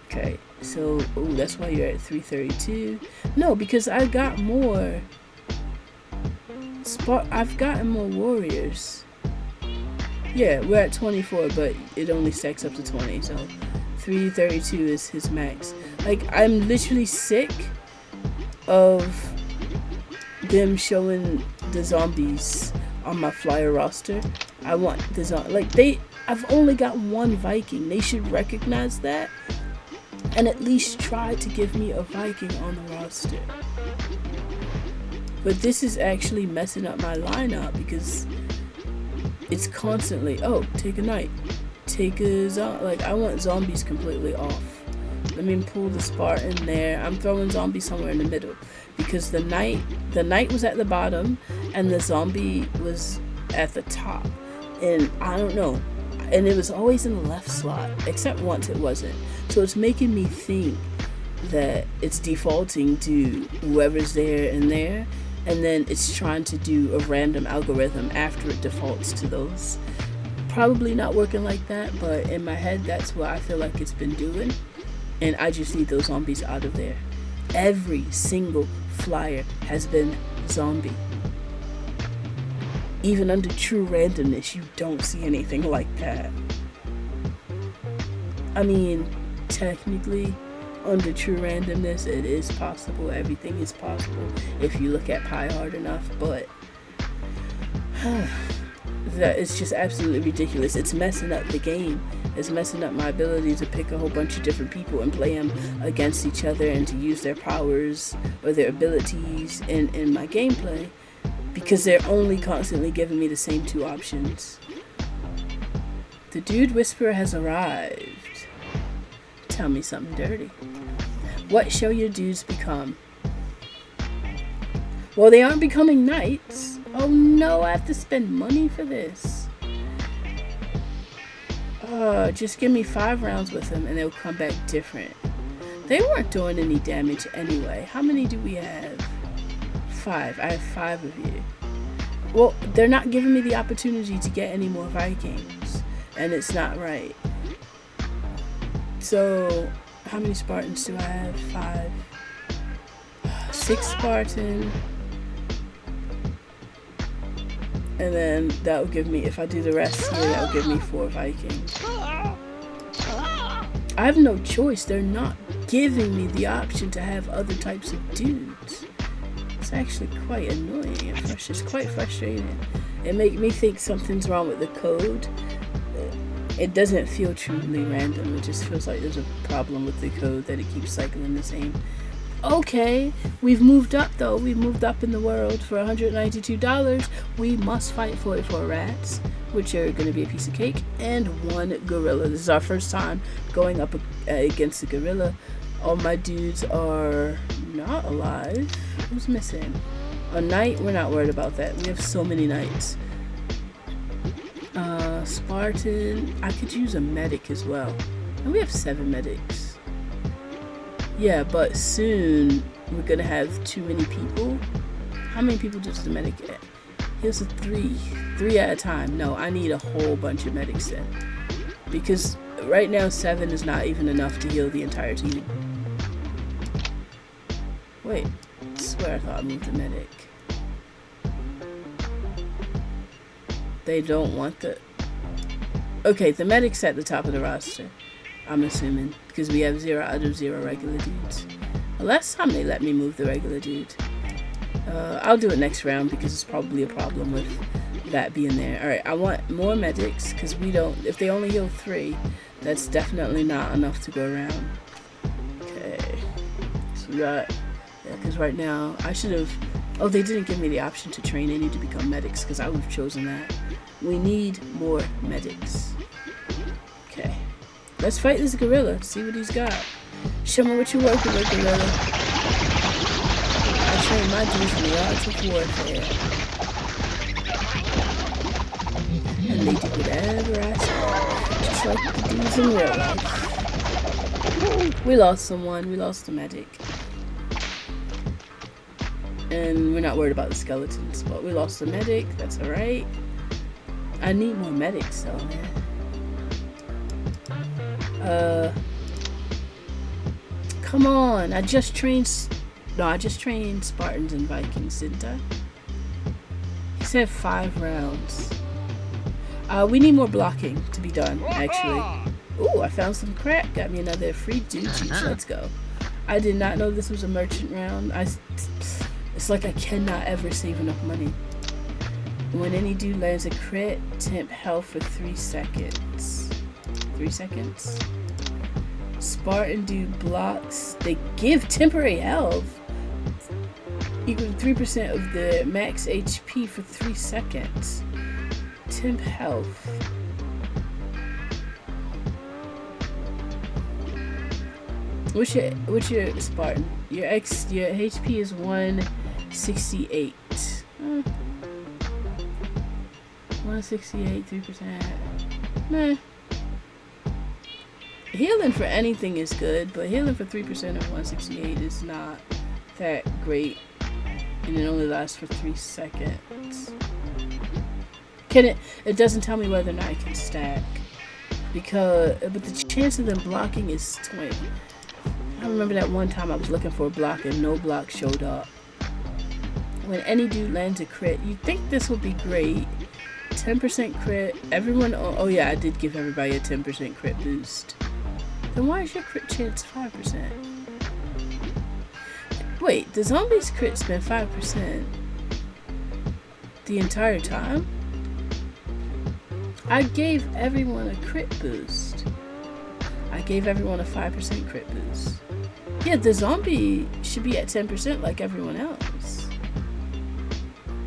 Okay, so, ooh, that's why you're at 332. No, because I got more. I've gotten more warriors. Yeah, we're at 24, but it only stacks up to 20, so 332 is his max. Like, I'm literally sick of them showing the zombies on my flyer roster. I want the I've only got one Viking. They should recognize that and at least try to give me a Viking on the roster. But this is actually messing up my lineup because it's constantly, oh, take a knight, take a zombie. Like, I want zombies completely off. Let me pull the Spartan there. I'm throwing zombies somewhere in the middle because the knight was at the bottom and the zombie was at the top. And I don't know. And it was always in the left slot, except once it wasn't. So it's making me think that it's defaulting to whoever's there and there, and then it's trying to do a random algorithm after it defaults to those. Probably not working like that, but in my head, that's what I feel like it's been doing. And I just need those zombies out of there. Every single flyer has been zombie. Even under true randomness, you don't see anything like that. I mean, technically, under true randomness, it is possible. Everything is possible if you look at Pi hard enough, but that is just absolutely ridiculous. It's messing up the game. It's messing up my ability to pick a whole bunch of different people and play them against each other and to use their powers or their abilities in my gameplay, because they're only constantly giving me the same two options. The Dude Whisperer has arrived. Tell me something dirty. What shall your dudes become? Well, they aren't becoming knights. Oh no, I have to spend money for this. Just give me 5 rounds with them and they'll come back different. They weren't doing any damage anyway. How many do we have? 5. I have 5 of you. Well, they're not giving me the opportunity to get any more Vikings, and it's not right. So, how many Spartans do I have? 5. 6 Spartan. And then that will give me, if I do the rest here, that will give me 4 Vikings. I have no choice. They're not giving me the option to have other types of dudes. It's actually quite annoying. It's quite frustrating. It makes me think something's wrong with the code. It doesn't feel truly random. It just feels like there's a problem with the code, that it keeps cycling the same. Okay, we've moved up though. We've moved up in the world. For $192, we must fight 44 rats, which are going to be a piece of cake, and 1 gorilla. This is our first time going up against a gorilla. All my dudes are not alive. Who's missing? A knight, we're not worried about that. We have so many knights. Spartan, I could use a medic as well. And we have 7 medics. Yeah, but soon we're gonna have too many people. How many people does the medic get? Here's a 3 at a time. No, I need a whole bunch of medics then. Because right now 7 is not even enough to heal the entire team. Wait, I swear I thought I moved the medic. They don't want the... Okay, the medic's at the top of the roster, I'm assuming, because we have 0 out of 0 regular dudes. The last time they let me move the regular dude. I'll do it next round because it's probably a problem with that being there. Alright, I want more medics because we don't... If they only heal 3, that's definitely not enough to go around. Okay, so we got... Yeah, because right now, I should have... Oh, they didn't give me the option to train any to become medics because I would have chosen that. We need more medics. Okay. Let's fight this gorilla. See what he's got. Show me what you're working with, gorilla. I train my dudes in the arts of warfare. And they do whatever I say. Just like the dudes in real life. We lost someone. We lost a medic. And we're not worried about the skeletons. But we lost a medic. That's alright. I need more medics though, man. Come on. I just trained Spartans and Vikings, didn't I? He said 5 rounds. We need more blocking to be done, actually. Ooh, I found some crap. Got me another free dude cheat. Let's go. I did not know this was a merchant round. It's like I cannot ever save enough money. When any dude lands a crit, temp health for 3 seconds. 3 seconds? Spartan dude blocks. They give temporary health. Equal to 3% of the max HP for 3 seconds. Temp health. What's your Spartan? Your HP is 168. 168, 3%. Meh. Healing for anything is good, but healing for 3% of 168 is not that great. And it only lasts for 3 seconds. It doesn't tell me whether or not I can stack. But the chance of them blocking is 20. I remember that one time I was looking for a block and no block showed up. When any dude lands a crit, you'd think this would be great. 10% crit. Everyone... Oh yeah, I did give everybody a 10% crit boost. Then why is your crit chance 5%? Wait, the zombies crit's been 5% the entire time? I gave everyone a crit boost. I gave everyone a 5% crit boost. Yeah, the zombie should be at 10% like everyone else.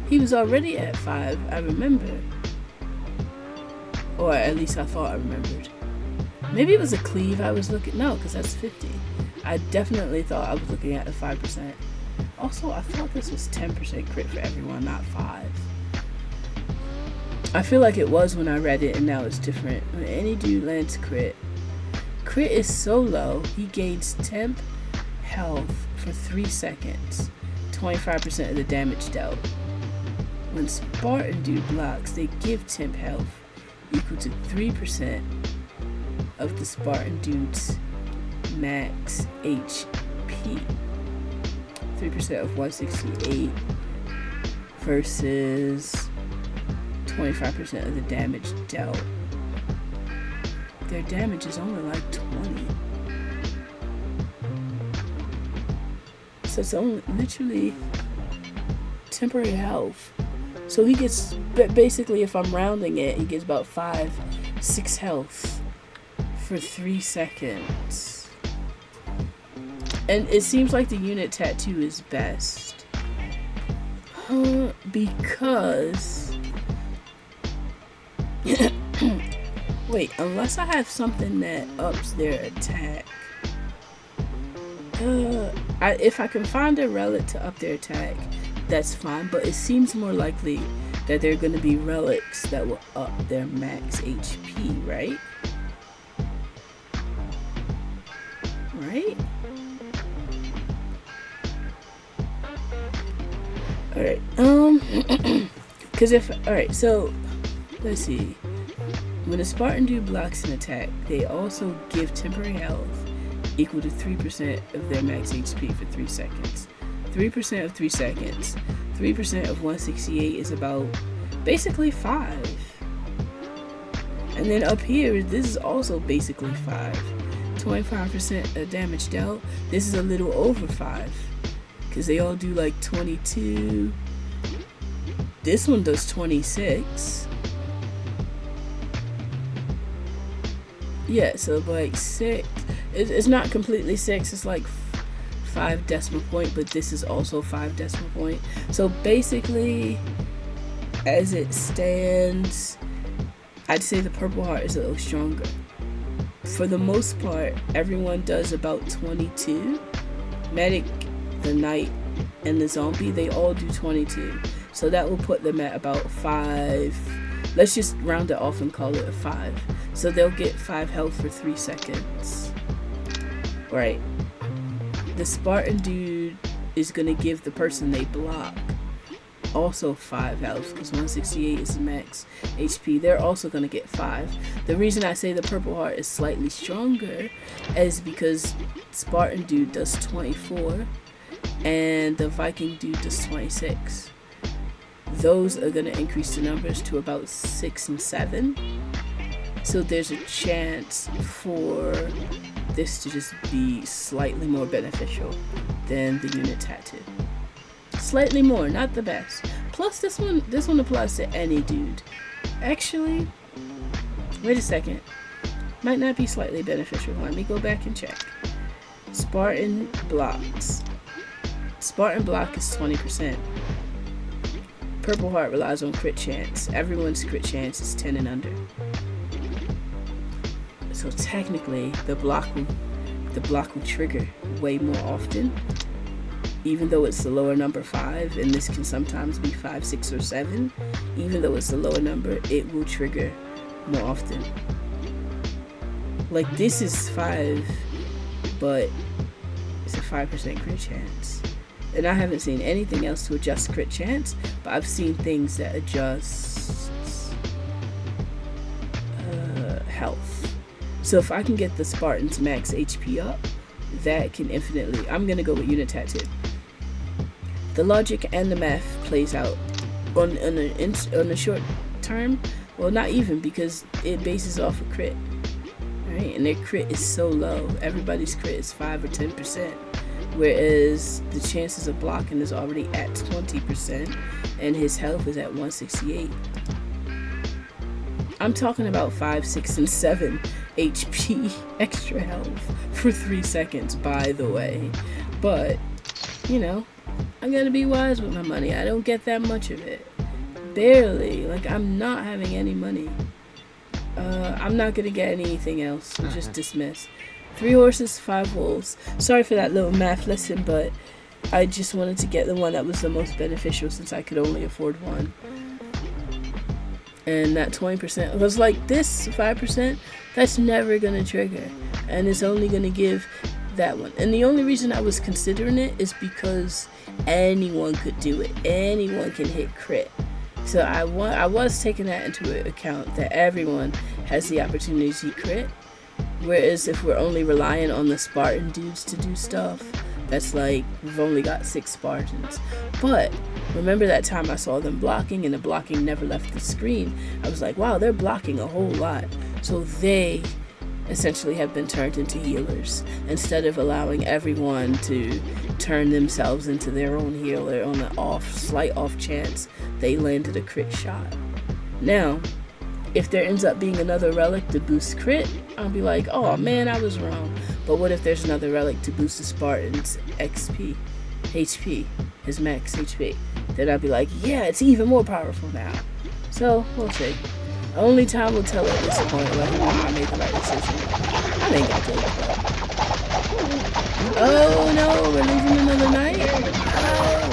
He was already at 5, I remember. Or at least I thought I remembered. Maybe it was a cleave I was looking... No, because that's 50. I definitely thought I was looking at the 5%. Also, I thought this was 10% crit for everyone, not 5. I feel like it was when I read it, and now it's different. When any dude lands crit is so low, he gains temp health for 3 seconds. 25% of the damage dealt. When Spartan dude blocks, they give temp health equal to 3% of the Spartan dude's max HP. 3% of 168 versus 25% of the damage dealt. Their damage is only like 20. So it's only literally temporary health. So he gets, basically if I'm rounding it, he gets about 5-6 health for 3 seconds. And it seems like the unit tattoo is best. Because... Wait, unless I have something that ups their attack. If I can find a relic to up their attack, that's fine, but it seems more likely that they're going to be relics that will up their max HP, right? Right? Alright, alright, so, let's see. When a Spartan dude blocks an attack, they also give temporary health equal to 3% of their max HP for 3 seconds. 3% of 3 seconds. 3% of 168 is about basically 5. And then up here, this is also basically 5. 25% of damage dealt. This is a little over 5. Because they all do like 22. This one does 26. Yeah, so like 6. It's not completely 6. It's like 5 decimal point, but this is also 5 decimal point. So basically, as it stands, I'd say the Purple Heart is a little stronger. For the most part, everyone does about 22. Medic, the Knight, and the Zombie, they all do 22. So that will put them at about 5. Let's just round it off and call it a 5. So they'll get 5 health for 3 seconds. Right. The Spartan dude is going to give the person they block also 5 health, because 168 is the max HP. They're also going to get 5. The reason I say the Purple Heart is slightly stronger is because Spartan dude does 24 and the Viking dude does 26. Those are going to increase the numbers to about 6 and 7. So there's a chance for this to just be slightly more beneficial than the unit tattoo. Slightly more, not the best. Plus this one applies to any dude. Actually, wait a second. Might not be slightly beneficial. Let me go back and check. Spartan blocks. Spartan block is 20%. Purple Heart relies on crit chance. Everyone's crit chance is 10 and under. So technically, the block will trigger way more often, even though it's the lower number 5, and this can sometimes be 5, 6, or 7. Even though it's the lower number, it will trigger more often. Like this is 5, but it's a 5% crit chance. And I haven't seen anything else to adjust crit chance, but I've seen things that adjust health. So if I can get the Spartan's max HP up, that can infinitely... I'm going to go with unit tattoo. The logic and the math plays out on a short term. Well, not even, because it bases off a crit. Right? And their crit is so low. Everybody's crit is 5 or 10%. Whereas the chances of blocking is already at 20%, and his health is at 168. I'm talking about 5, 6, and 7 HP extra health for 3 seconds, by the way. But, you know, I'm gonna be wise with my money. I don't get that much of it. Barely. Like, I'm not having any money. I'm not gonna get anything else. Just dismiss. 3 horses, 5 wolves. Sorry for that little math lesson, but I just wanted to get the one that was the most beneficial since I could only afford one. And that 20% was like this 5%, that's never gonna trigger, and it's only gonna give that one. And the only reason I was considering it is because anyone could do it. Anyone can hit crit. So I was taking that into account, that everyone has the opportunity to crit. Whereas if we're only relying on the Spartan dudes to do stuff, that's like, we've only got 6 Spartans. But remember that time I saw them blocking and the blocking never left the screen? I was like, wow, they're blocking a whole lot. So they essentially have been turned into healers, instead of allowing everyone to turn themselves into their own healer on an slight off chance they landed a crit shot. Now, if there ends up being another relic to boost crit, I'll be like, oh man, I was wrong. But what if there's another relic to boost the Spartan's HP, his max HP? Then I'll be like, yeah, it's even more powerful now. So, we'll see. Only time will tell at this point whether I made the right decision. I think I did. Oh no, we're losing another night? Oh.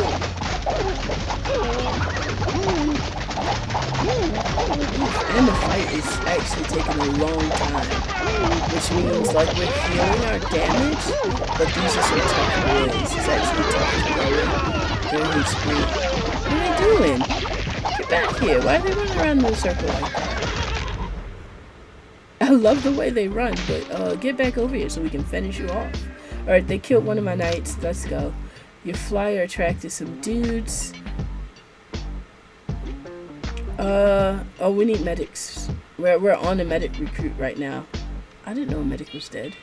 is actually taking a long time, which means like we're healing our damage, but these are some tough boys. It's actually tough to go with their HP. What are they doing? Get back here. Why are they running around in a circle like that? I love the way they run, but get back over here so we can finish you off. Alright, they killed one of my knights. Let's go. Your flyer attracted some dudes. Oh, we need medics. We're on a medic recruit right now. I didn't know a medic was dead.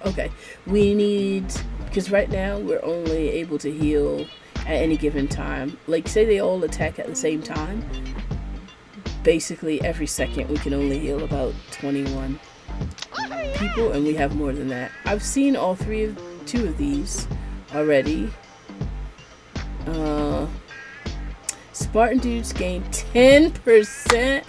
Okay, we need, because right now we're only able to heal at any given time. Like, say they all attack at the same time. Basically, every second we can only heal about 21 people, and we have more than that. I've seen all two of these already. Spartan dudes gain 10%.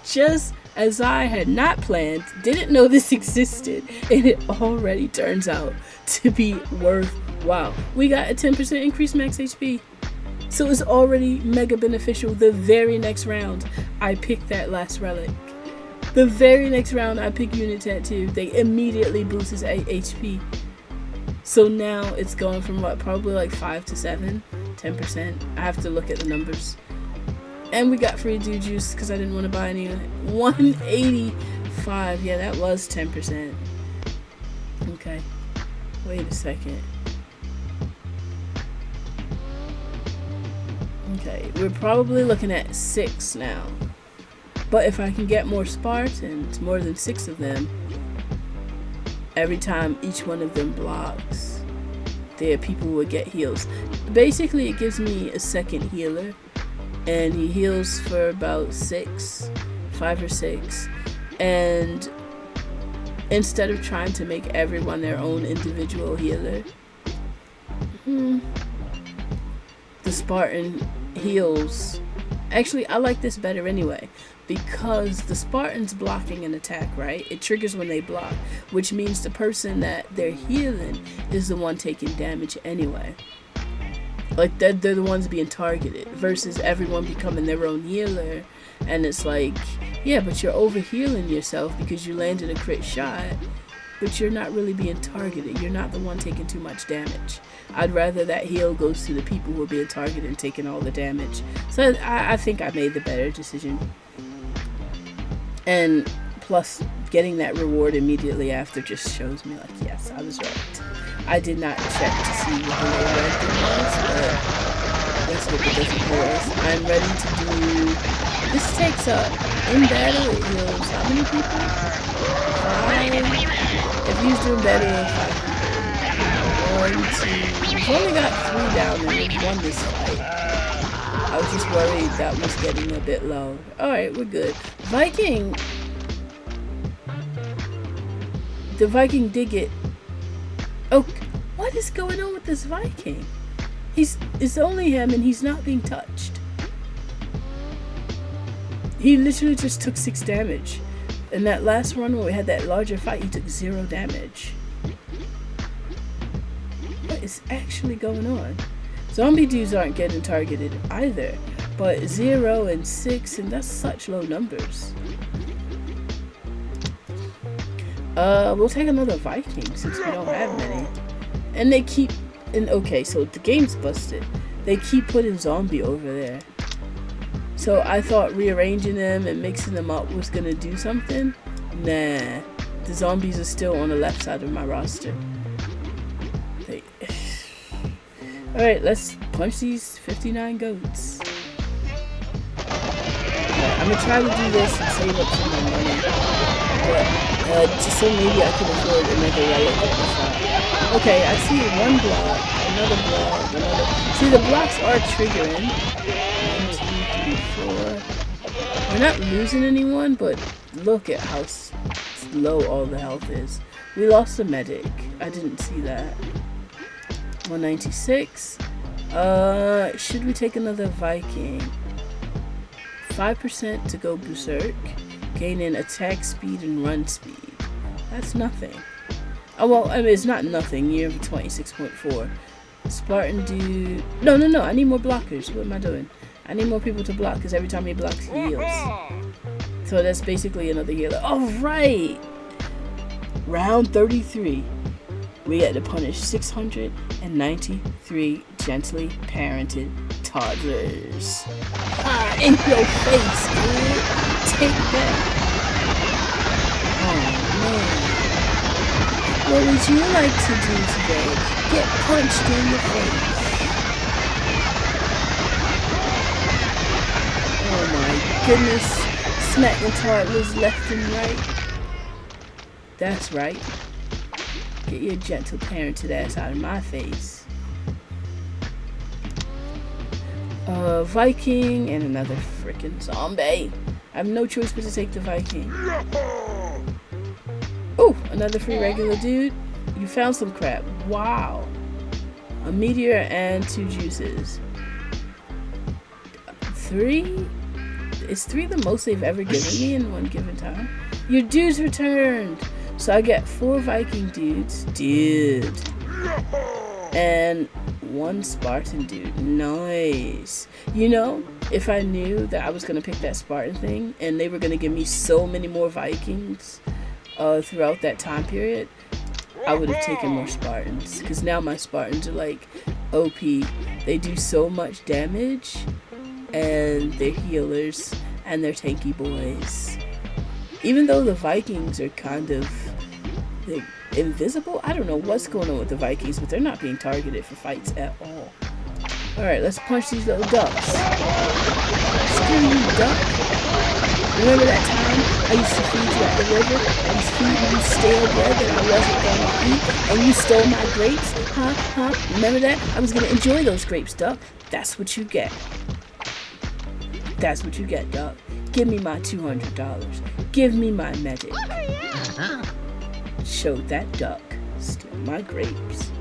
Just as I had not planned, didn't know this existed, and it already turns out to be worthwhile. We got a 10% increased max HP. So it's already mega beneficial. The very next round, I picked that last relic. The very next round, I pick unit tattoo. They immediately boost his HP. So now it's going from what, probably like 5 to 7, 10%. I have to look at the numbers. And we got free dude juice because I didn't want to buy any. 185. Yeah, that was 10%. Okay. Wait a second. Okay, we're probably looking at 6 now. But if I can get more Spartans, more than 6 of them, every time each one of them blocks, their people will get heals. Basically, it gives me a second healer, and he heals for about 5 or 6. And instead of trying to make everyone their own individual healer, the Spartan heals. Actually, I like this better anyway, because the Spartan's blocking an attack, right? It triggers when they block, which means the person that they're healing is the one taking damage anyway. Like, they're the ones being targeted, versus everyone becoming their own healer. And it's like, yeah, but you're over healing yourself because you landed a crit shot, but you're not really being targeted. You're not the one taking too much damage. I'd rather that heal goes to the people who are being targeted and taking all the damage. So I think I made the better decision. And plus, getting that reward immediately after just shows me, like, yes, I was right. I did not check to see what the low ranking was, but let's hope it doesn't hurt us. I'm ready to do... This takes up, in battle, it heals how many people? 5? If he's doing better than 5 people. 1, 2... We've only got 3 down and we've won this fight. I was just worried that was getting a bit low. Alright, we're good. Viking... The Viking did get... Oh, what is going on with this Viking? It's only him and he's not being touched. He literally just took 6 damage. In that last run when we had that larger fight, he took 0 damage. What is actually going on? Zombie dudes aren't getting targeted either. But 0 and 6, and that's such low numbers. We'll take another Viking since we don't have many. And they keep... okay, so the game's busted. They keep putting zombie over there. So I thought rearranging them and mixing them up was gonna do something. Nah. The zombies are still on the left side of my roster. Alright, let's punch these 59 goats. Right, I'm gonna try to do this and save up some more money. But, just so maybe I can afford another relic at the shop. Okay, I see 1 block, another block, another... See, the blocks are triggering. 1, 2, 3, 4. We're not losing anyone, but look at how low all the health is. We lost a medic. I didn't see that. 196. Should we take another Viking? 5% to go berserk. Gaining attack speed and run speed. That's nothing. Oh, well, I mean, it's not nothing. You have 26.4. Spartan dude. No. I need more blockers. What am I doing? I need more people to block because every time he blocks, he heals. So that's basically another healer. Alright! Round 33. We had to punish 693 gently parented toddlers. In your face, dude! Take that! Oh man. What would you like to do today? Get punched in the face. Oh my goodness. Smacking toddlers left and right. That's right. Get your gentle parented ass out of my face. Viking and another freaking zombie. I have no choice but to take the Viking. Oh, another free regular dude. You found some crap. Wow. A meteor and 2 juices. 3? Is 3 the most they've ever given me in one given time? Your dudes returned. So I get 4 Viking dudes. Dude. And 1 Spartan dude. Nice. You know, if I knew that I was going to pick that Spartan thing and they were going to give me so many more Vikings throughout that time period, I would have taken more Spartans. Because now my Spartans are like OP. They do so much damage. And they're healers. And they're tanky boys. Even though the Vikings are kind of invisible, I don't know what's going on with the Vikings, but they're not being targeted for fights at all. Alright, let's punch these little ducks. Screw you, duck. Remember that time I used to feed you at the river? I was feeding you stale bread that I wasn't going to eat, and you stole my grapes? Huh? Remember that? I was going to enjoy those grapes, duck. That's what you get. That's what you get, duck. Give me my $200. Give me my medic. Show that duck. Steal my grapes.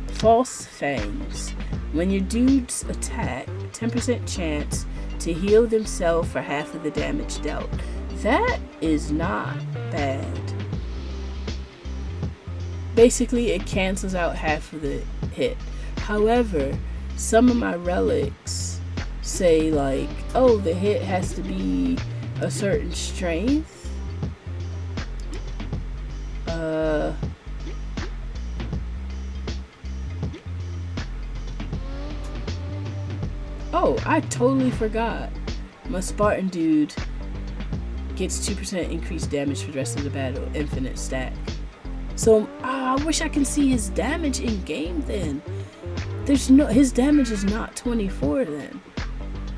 False fangs. When your dudes attack, 10% chance to heal themselves for half of the damage dealt. That is not bad. Basically, it cancels out half of the hit. However, some of my relics say like, oh, the hit has to be a certain strength. Oh, I totally forgot. My Spartan dude gets 2% increased damage for the rest of the battle, infinite stack. So I wish I can see his damage in game then. His damage is not 24 then.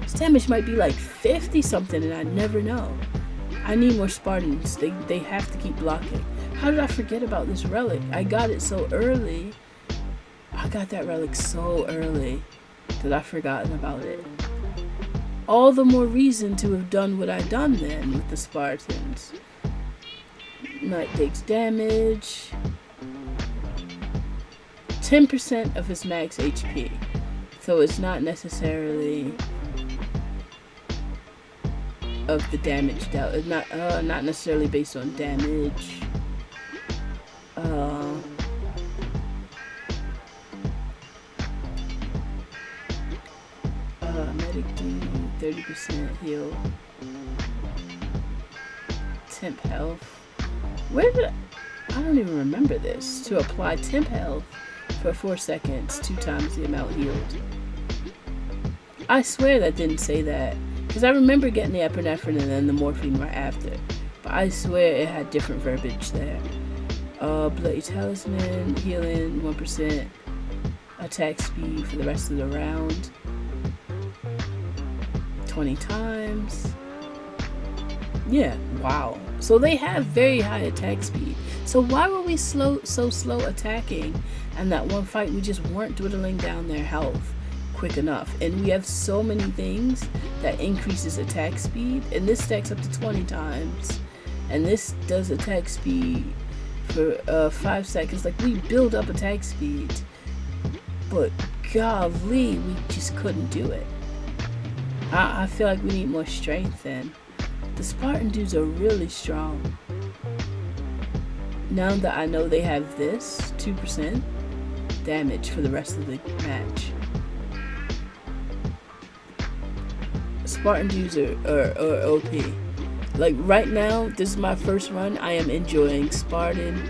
His damage might be like 50 something and I never know. I need more Spartans. They have to keep blocking. How did I forget about this relic? I got it so early. I got that relic so early that I've forgotten about it. All the more reason to have done what I done then with the Spartans. Knight takes damage. 10% of his max HP. So it's not necessarily of the damage dealt. It's not necessarily based on damage. Medic D, 30% heal. Temp health. Where did I don't even remember this. To apply temp health for 4 seconds, 2 times the amount healed. I swear that didn't say that. Because I remember getting the epinephrine and then the morphine right after. But I swear it had different verbiage there. Bloody Talisman, healing 1%, attack speed for the rest of the round. 20 times. Yeah, wow. So they have very high attack speed. So why were we so slow attacking? And that one fight we just weren't dwindling down their health quick enough. And we have so many things that increases attack speed. And this stacks up to 20 times. And this does attack speed for 5 seconds. Like, we build up attack speed. But golly, we just couldn't do it. I feel like we need more strength then. The Spartan dudes are really strong. Now that I know they have this, 2% damage for the rest of the match. Spartan dudes are OP. Like right now, this is my first run. I am enjoying Spartan,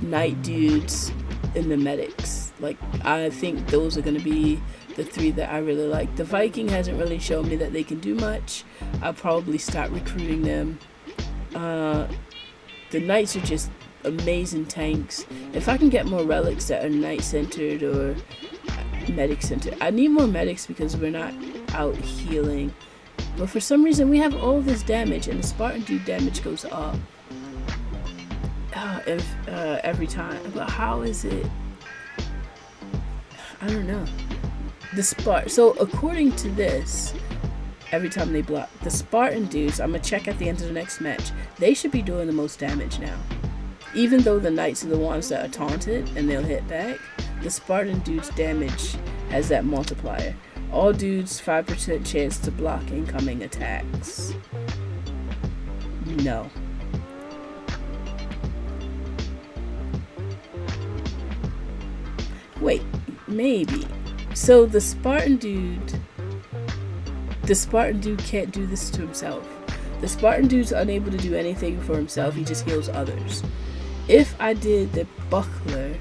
Knight dudes, and the medics. Like I think those are gonna be the three that I really like. The Viking hasn't really shown me that they can do much. I'll probably start recruiting them. The Knights are just amazing tanks. If I can get more relics that are Knight centered or medic centered. I need more medics because we're not out healing. But for some reason we have all this damage and the Spartan dude damage goes up every time. But how is it? I don't know. So according to this, every time they block, the Spartan dudes, I'm gonna check at the end of the next match, they should be doing the most damage now. Even though the Knights are the ones that are taunted and they'll hit back, the Spartan dudes damage has that multiplier. All dudes 5% chance to block incoming attacks. No. Wait, maybe. So the Spartan dude can't do this to himself. The Spartan dude's unable to do anything for himself, he just heals others. If I did the buckler,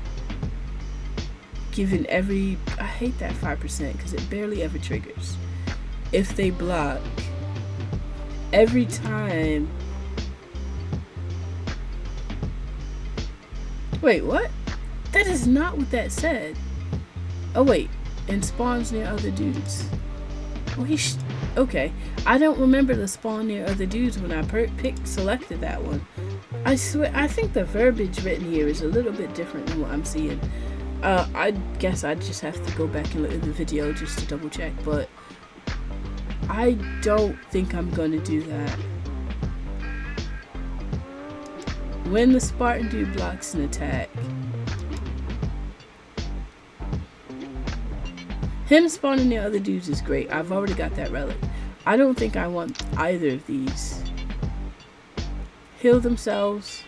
given every, I hate that 5% because it barely ever triggers. If they block, every time. Wait, what? That is not what that said. Oh wait, and spawns near other dudes. Well, okay. I don't remember the spawn near other dudes when I selected that one. I swear, I think the verbiage written here is a little bit different than what I'm seeing. I guess I just have to go back and look at the video just to double check, but I don't think I'm gonna do that. When the Spartan dude blocks an attack, him spawning near other dudes is great. I've already got that relic. I don't think I want either of these. Heal themselves.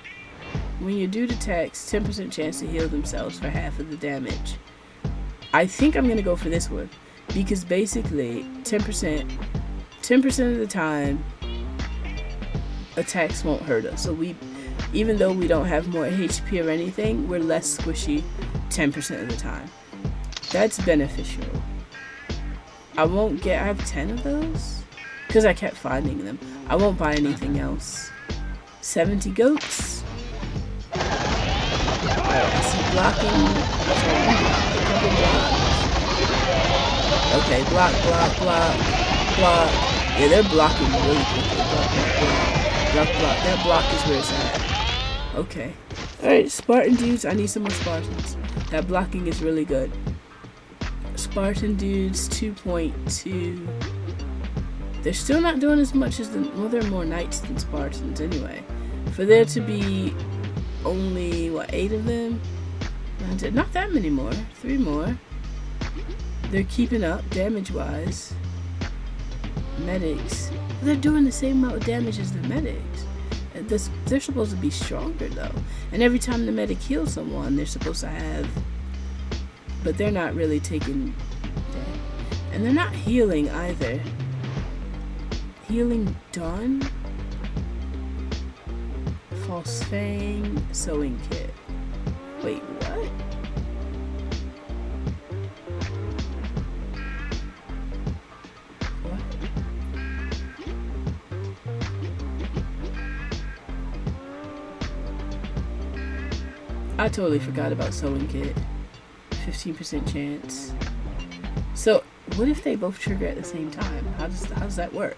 When your dude attacks, 10% chance to heal themselves for half of the damage. I think I'm going to go for this one. Because basically, 10% of the time, attacks won't hurt us. So even though we don't have more HP or anything, we're less squishy 10% of the time. That's beneficial. I have 10 of those because I kept finding them. I won't buy anything else. 70 goats. Alright, I see blocking. Okay, block. Yeah, they're blocking really quickly. Block. That block is where it's at. Okay. Alright, Spartan dudes. I need some more Spartans. That blocking is really good. Spartan dudes 2.2. They're still not doing as much as well, they're more Knights than Spartans anyway. For there to be only, what, 8 of them? Not that many more. 3 more. They're keeping up damage-wise. Medics. They're doing the same amount of damage as the medics. They're supposed to be stronger, though. And every time the medic heals someone, they're supposed to have... But they're not really taking that. And they're not healing either. Healing done. False Fang, Sewing Kit. Wait, what? What? I totally forgot about Sewing Kit. 15% chance. So, what if they both trigger at the same time? How does that work?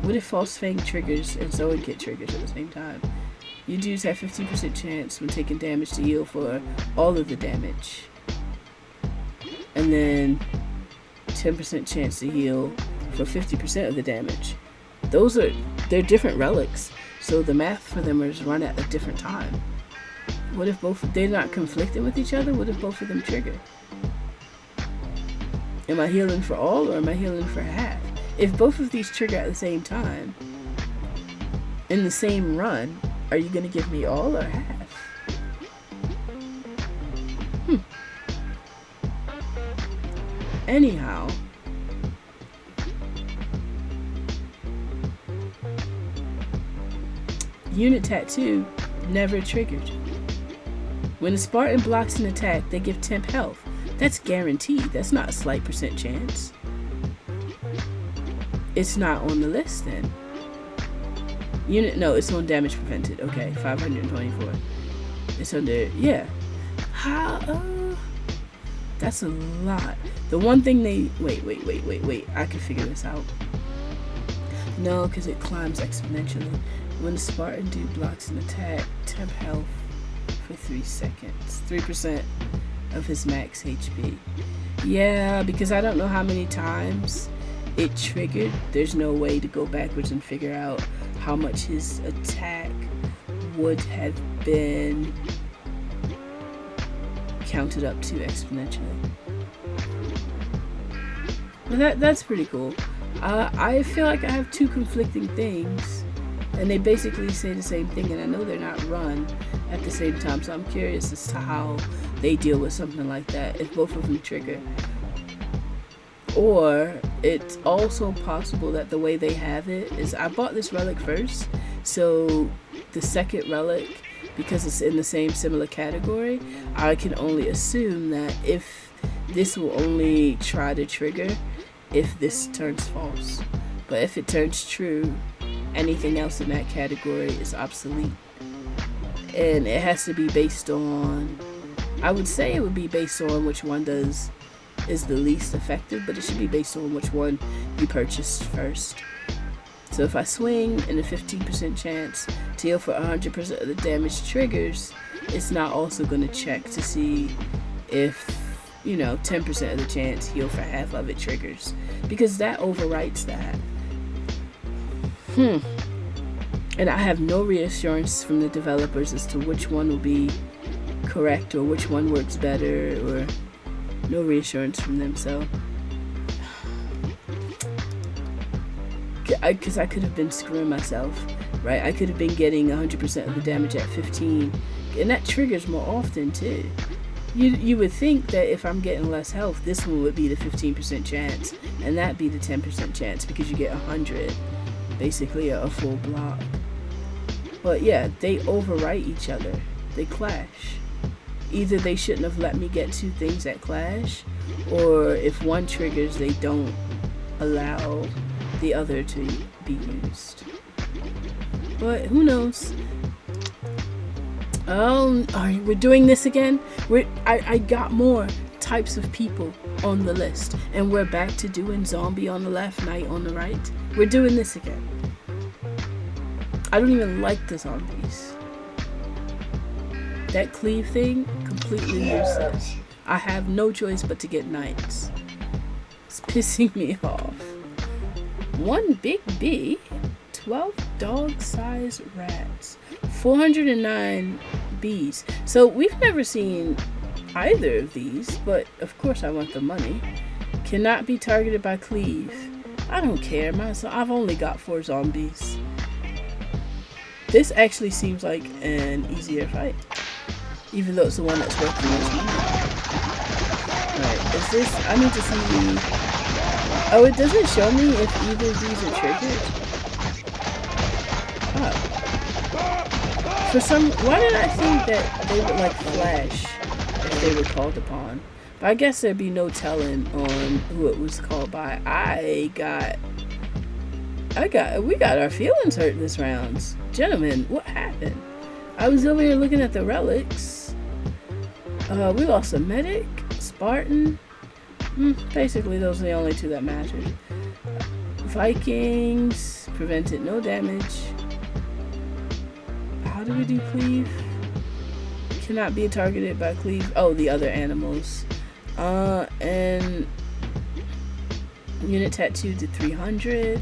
What if False Fang triggers and Sewing Kit triggers at the same time? You dudes have 15% chance when taking damage to heal for all of the damage. And then 10% chance to heal for 50% of the damage. They're different relics, so the math for them is run at a different time. What if they're not conflicting with each other? What if both of them trigger? Am I healing for all or am I healing for half? If both of these trigger at the same time, in the same run, are you going to give me all or half? Anyhow, Unit Tattoo never triggered. When a Spartan blocks an attack, they give temp health. That's guaranteed. That's not a slight percent chance. It's not on the list then. No, it's on damage prevented. Okay, 524. It's under, yeah. That's a lot. The one thing they, wait. I can figure this out. No, because it climbs exponentially. When the Spartan dude blocks an attack, temp health for 3 seconds. 3% of his max HP. Yeah, because I don't know how many times it triggered. There's no way to go backwards and figure out how much his attack would have been counted up to exponentially. But that's pretty cool. I feel like I have two conflicting things, and they basically say the same thing, and I know they're not run at the same time, so I'm curious as to how they deal with something like that, if both of them trigger. Or it's also possible that the way they have it is, I bought this relic first, so the second relic, because it's in the same similar category, I can only assume that if this will only try to trigger if this turns false. But if it turns true, anything else in that category is obsolete. And it has to be based on, I would say it would be based on which one is the least effective, but it should be based on which one you purchased first. So if I swing and a 15% chance to heal for 100% of the damage triggers, it's not also going to check to see if, 10% of the chance heal for half of it triggers, because that overwrites that. And I have no reassurance from the developers as to which one will be correct or which one works better, or no reassurance from them. So because I could have been screwing myself, right? I could have been getting 100% of the damage at 15, and that triggers more often too. You would think that if I'm getting less health, this one would be the 15% chance, and that be the 10% chance, because you get 100, basically a full block. But yeah, they overwrite each other. They clash. Either they shouldn't have let me get two things that clash, or if one triggers, they don't allow the other to be used. But who knows? We're doing this again. I got more types of people on the list, and we're back to doing zombie on the left, knight on the right. We're doing this again. I don't even like the zombies. That cleave thing, completely useless. I have no choice but to get knights. It's pissing me off. One big bee, 12 dog-sized rats, 409 bees. So we've never seen either of these, but of course I want the money. Cannot be targeted by cleave. I don't care, I've only got 4 zombies. This actually seems like an easier fight, even though it's the one that's worth the most money. Alright, is this, I need to see, oh, it doesn't show me if either of these are triggered. Oh. Why did I think that they would like flash if they were called upon? But I guess there'd be no telling on who it was called by. We got our feelings hurt this round. Gentlemen, what happened? I was over here looking at the relics. We lost a medic, Spartan. Basically, those are the only two that mattered. Vikings prevented no damage. How do we do cleave? Cannot be targeted by cleave. Oh, the other animals. And unit tattoo to 300.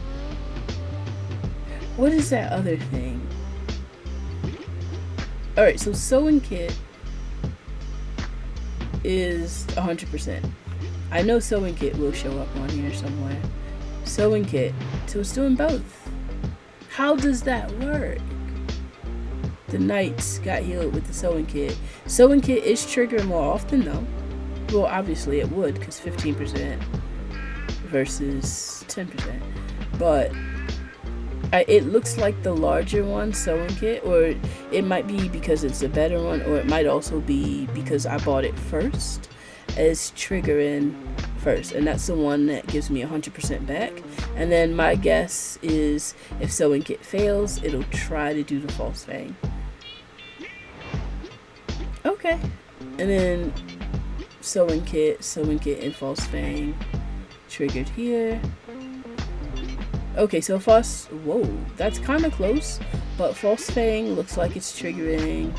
What is that other thing? Alright, so sewing kit is 100%. I know sewing kit will show up on here somewhere. Sewing kit. So it's doing both. How does that work? The knights got healed with the sewing kit. Sewing kit is triggered more often though. Well, obviously it would, because 15% versus 10%. But It looks like the larger one sewing kit, or it might be because it's a better one, or it might also be because I bought it first as triggering first, and that's the one that gives me 100% back. And then my guess is if sewing kit fails, it'll try to do the false fang. Okay, and then sewing kit and false fang triggered here. Okay, so whoa, that's kind of close, but false fang looks like it's triggering.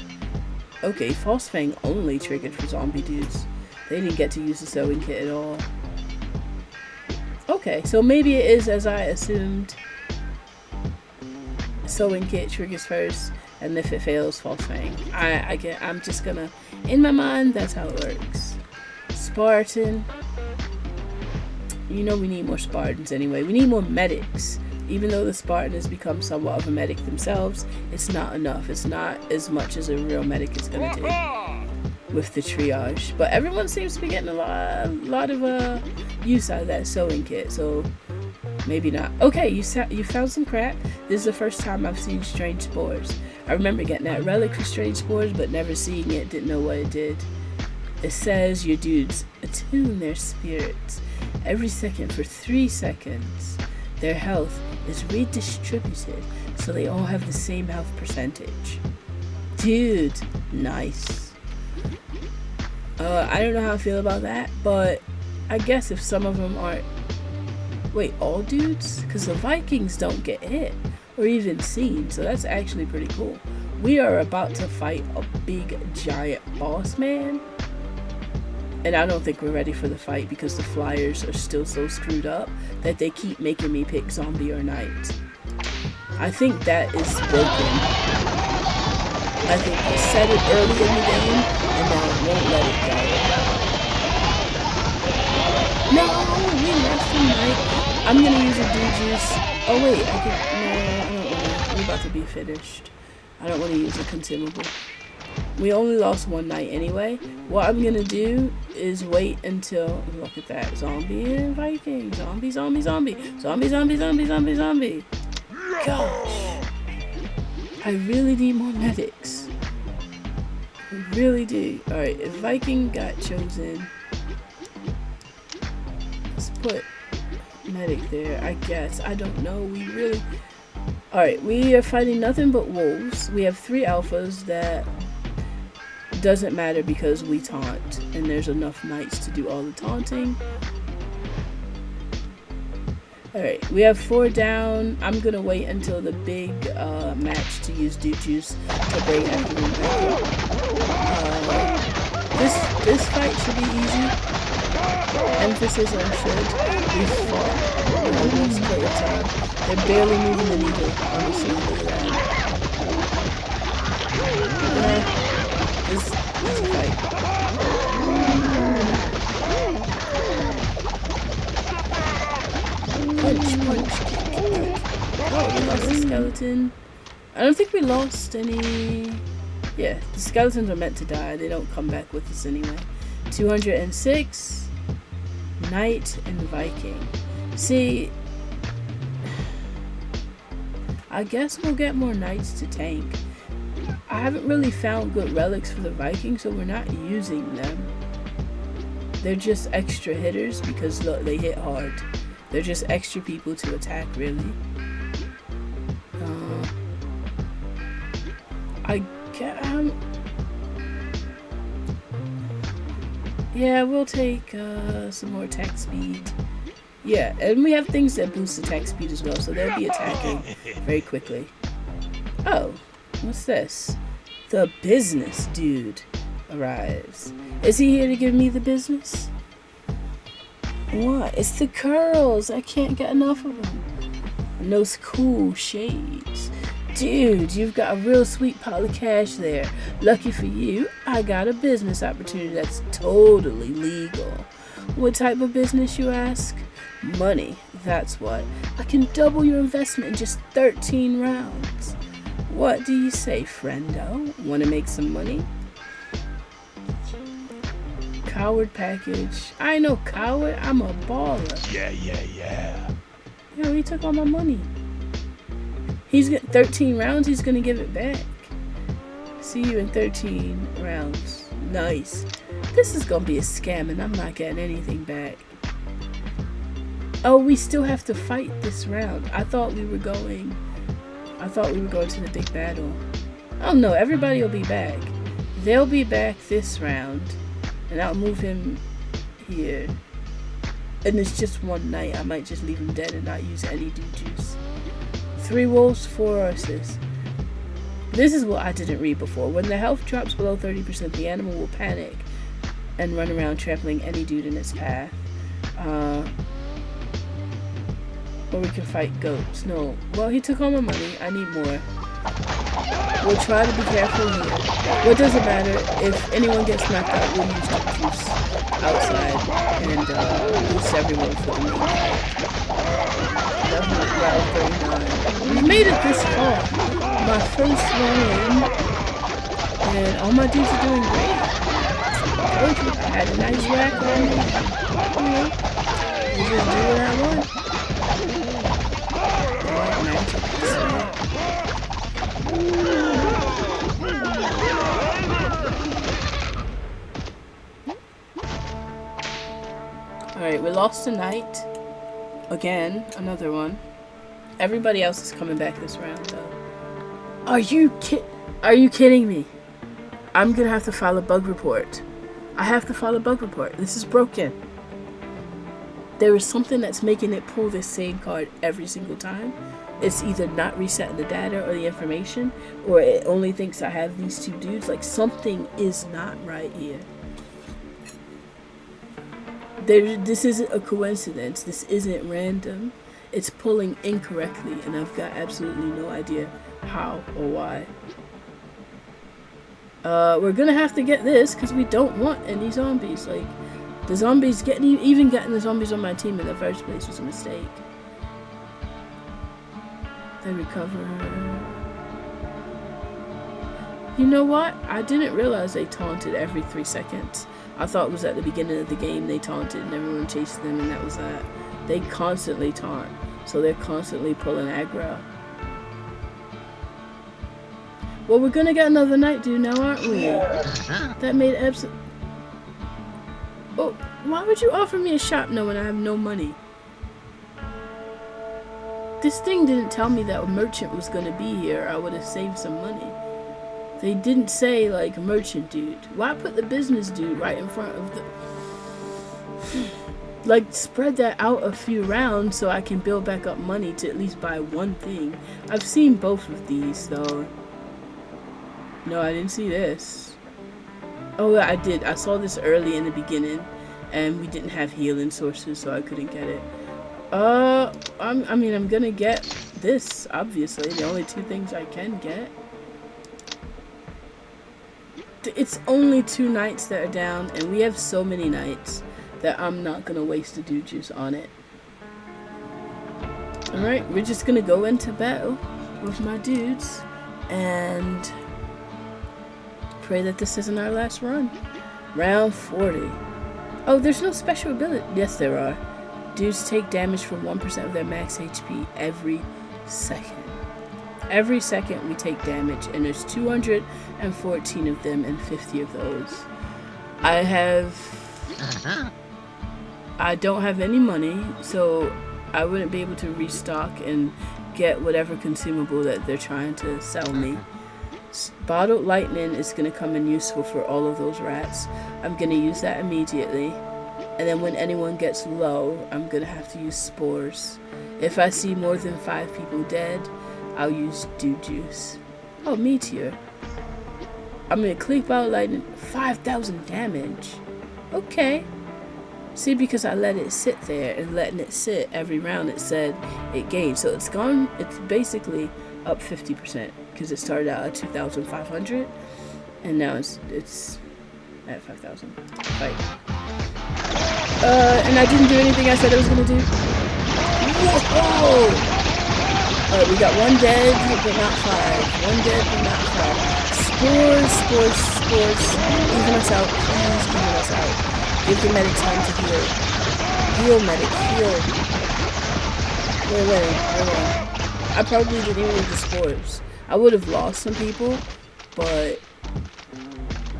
Okay, false fang only triggered for zombie dudes. They didn't get to use the sewing kit at all. Okay, so maybe it is as I assumed. Sewing kit triggers first, and if it fails, false fang. I'm just gonna, in my mind, that's how it works. Spartan. You know we need more Spartans anyway. We need more medics. Even though the Spartan has become somewhat of a medic themselves, it's not enough. It's not as much as a real medic is gonna do with the triage. But everyone seems to be getting a lot of use out of that sewing kit, so maybe not. Okay, you found some crap. This is the first time I've seen strange spores. I remember getting that relic for strange spores, but never seeing it, didn't know what it did. It says your dudes attune their spirits every second for 3 seconds. Their health is redistributed so they all have the same health percentage. Dude, nice. I don't know how I feel about that, but I guess if some of them aren't... Wait, all dudes? Because the Vikings don't get hit or even seen, so that's actually pretty cool. We are about to fight a big giant boss man. And I don't think we're ready for the fight because the flyers are still so screwed up that they keep making me pick zombie or knight. I think that is broken. I think they set it early in the game and now it won't let it go. No, we lost the knight. I'm gonna use a dude juice. Oh wait, I don't wanna. We're about to be finished. I don't want to use a consumable. We only lost one knight anyway. What I'm gonna do is wait until, look at that, zombie and Viking, zombie, zombie, zombie, zombie, zombie, zombie, zombie, zombie. Gosh, I really need more medics. I really do. All right, if Viking got chosen, let's put medic there. I guess I don't know. We really. All right, we are fighting nothing but wolves. We have 3 alphas that. Doesn't matter because we taunt and there's enough knights to do all the taunting. Alright, we have 4 down. I'm gonna wait until the big match to use dude juice to bring everyone back up. This fight should be easy. Emphasis on should. We fought. Let's play a time. They're barely moving the needle on the single round. This easy fight. Punch, kick. Oh, we lost the skeleton. I don't think we lost any. Yeah, the skeletons are meant to die. They don't come back with us anyway. 206. Knight and Viking. See, I guess we'll get more knights to tank. I haven't really found good relics for the Vikings, so we're not using them. They're just extra hitters because look, they hit hard. They're just extra people to attack, really. Yeah, we'll take some more attack speed. Yeah, and we have things that boost attack speed as well, so they'll be attacking very quickly. Oh. What's this? The business dude arrives. Is he here to give me the business? What? It's the curls. I can't get enough of them. And those cool shades. Dude, you've got a real sweet pile of cash there. Lucky for you, I got a business opportunity that's totally legal. What type of business, you ask? Money, that's what. I can double your investment in just 13 rounds. What do you say, friendo? Want to make some money? Coward package. I ain't no coward. I'm a baller. Yeah. Yeah, he took all my money. He's got 13 rounds. He's gonna give it back. See you in 13 rounds. Nice. This is gonna be a scam, and I'm not getting anything back. Oh, we still have to fight this round. I thought we were going to the big battle. Oh no, everybody will be back. They'll be back this round, and I'll move him here. And it's just one night. I might just leave him dead and not use any dude juice. 3 wolves, 4 horses. This is what I didn't read before. When the health drops below 30%, the animal will panic and run around trampling any dude in its path. Or we can fight goats. No. Well, he took all my money. I need more. We'll try to be careful here. What does it matter? If anyone gets knocked out, we'll use the juice outside and boost everyone for the main fight. Level 39. We made it this far. My first one in. And all my dudes are doing great. I had a nice rack on me. You know, you just do what I want. Alright, we lost a knight. Again, another one. Everybody else is coming back this round, though. Are you kidding me? I'm gonna have to file a bug report. I have to file a bug report. This is broken. There is something that's making it pull this same card every single time. It's either not resetting the data or the information, or it only thinks I have these 2 dudes. Like, something is not right here. This isn't a coincidence. This isn't random. It's pulling incorrectly, and I've got absolutely no idea how or why. We're gonna have to get this because we don't want any zombies. Like, the zombies even getting the zombies on my team in the first place was a mistake. They recover. You know what? I didn't realize they taunted every 3 seconds. I thought it was at the beginning of the game they taunted and everyone chased them, and that was that. They constantly taunt, so they're constantly pulling aggro. Well, we're gonna get another night dude now, aren't we? That made absolute. Oh, why would you offer me a shop knowing I have no money? This thing didn't tell me that a merchant was gonna be here. I would have saved some money. They didn't say, like, merchant dude. Why put the business dude right in front of the... Like, spread that out a few rounds so I can build back up money to at least buy one thing. I've seen both of these, though. No, I didn't see this. Oh, I did. I saw this early in the beginning, and we didn't have healing sources, so I couldn't get it. I mean, I'm gonna get this, obviously. The only 2 things I can get. It's only 2 knights that are down, and we have so many knights that I'm not gonna waste the dude juice on it. Alright, we're just gonna go into battle with my dudes and pray that this isn't our last run. Round 40. Oh, there's no special ability. Yes, there are. Dudes take damage from 1% of their max HP every second. Every second we take damage, and there's 214 of them and 50 of those. I don't have any money, so I wouldn't be able to restock and get whatever consumable that they're trying to sell me. Bottled lightning is going to come in useful for all of those rats. I'm going to use that immediately. And then when anyone gets low, I'm going to have to use spores. If I see more than 5 people dead, I'll use dude juice. Oh, meteor. I'm going to click bottled lightning. 5,000 damage. Okay. See, because I let it sit there, and letting it sit every round it said it gained. So it's gone, it's basically up 50% because it started out at 2,500 and now it's at 5,000. Fight. And I didn't do anything I said I was gonna do. Whoa! Alright, we got 1 dead, but not 5. 1 dead, but not 5. Spores. Even us out, please even us out. Give the medic time to heal. Heal, medic, heal. We're winning. I probably didn't even read the scores. I would have lost some people, but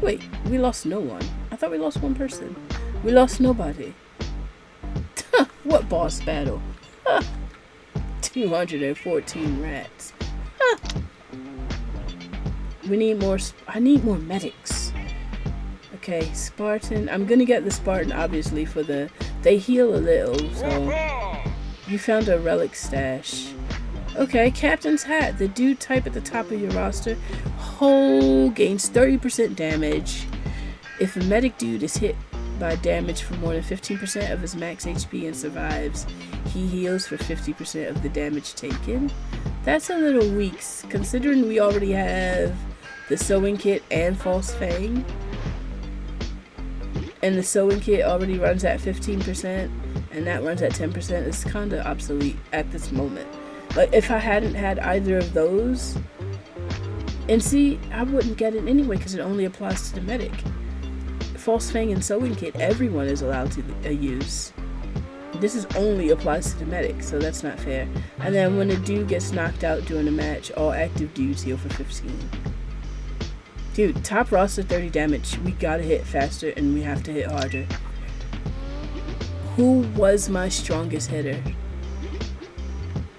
wait, we lost no one. I thought we lost one person. We lost nobody. What boss battle? 214 rats. We need more. I need more medics. Okay, Spartan. I'm gonna get the Spartan obviously for the. They heal a little, so. You found a relic stash. Okay, Captain's Hat. The dude type at the top of your roster. Gains 30% damage. If a medic dude is hit by damage for more than 15% of his max HP and survives, he heals for 50% of the damage taken. That's a little weak, considering we already have the sewing kit and false fang. And the sewing kit already runs at 15%, and that runs at 10%. It's kind of obsolete at this moment. Like, if I hadn't had either of those, and see, I wouldn't get it anyway because it only applies to the medic. False fang and sewing kit, everyone is allowed to use. This is only applies to the medic, so that's not fair. And then when a dude gets knocked out during a match, all active dudes heal for 15. Dude, top roster 30 damage. We gotta hit faster and we have to hit harder. Who was my strongest hitter?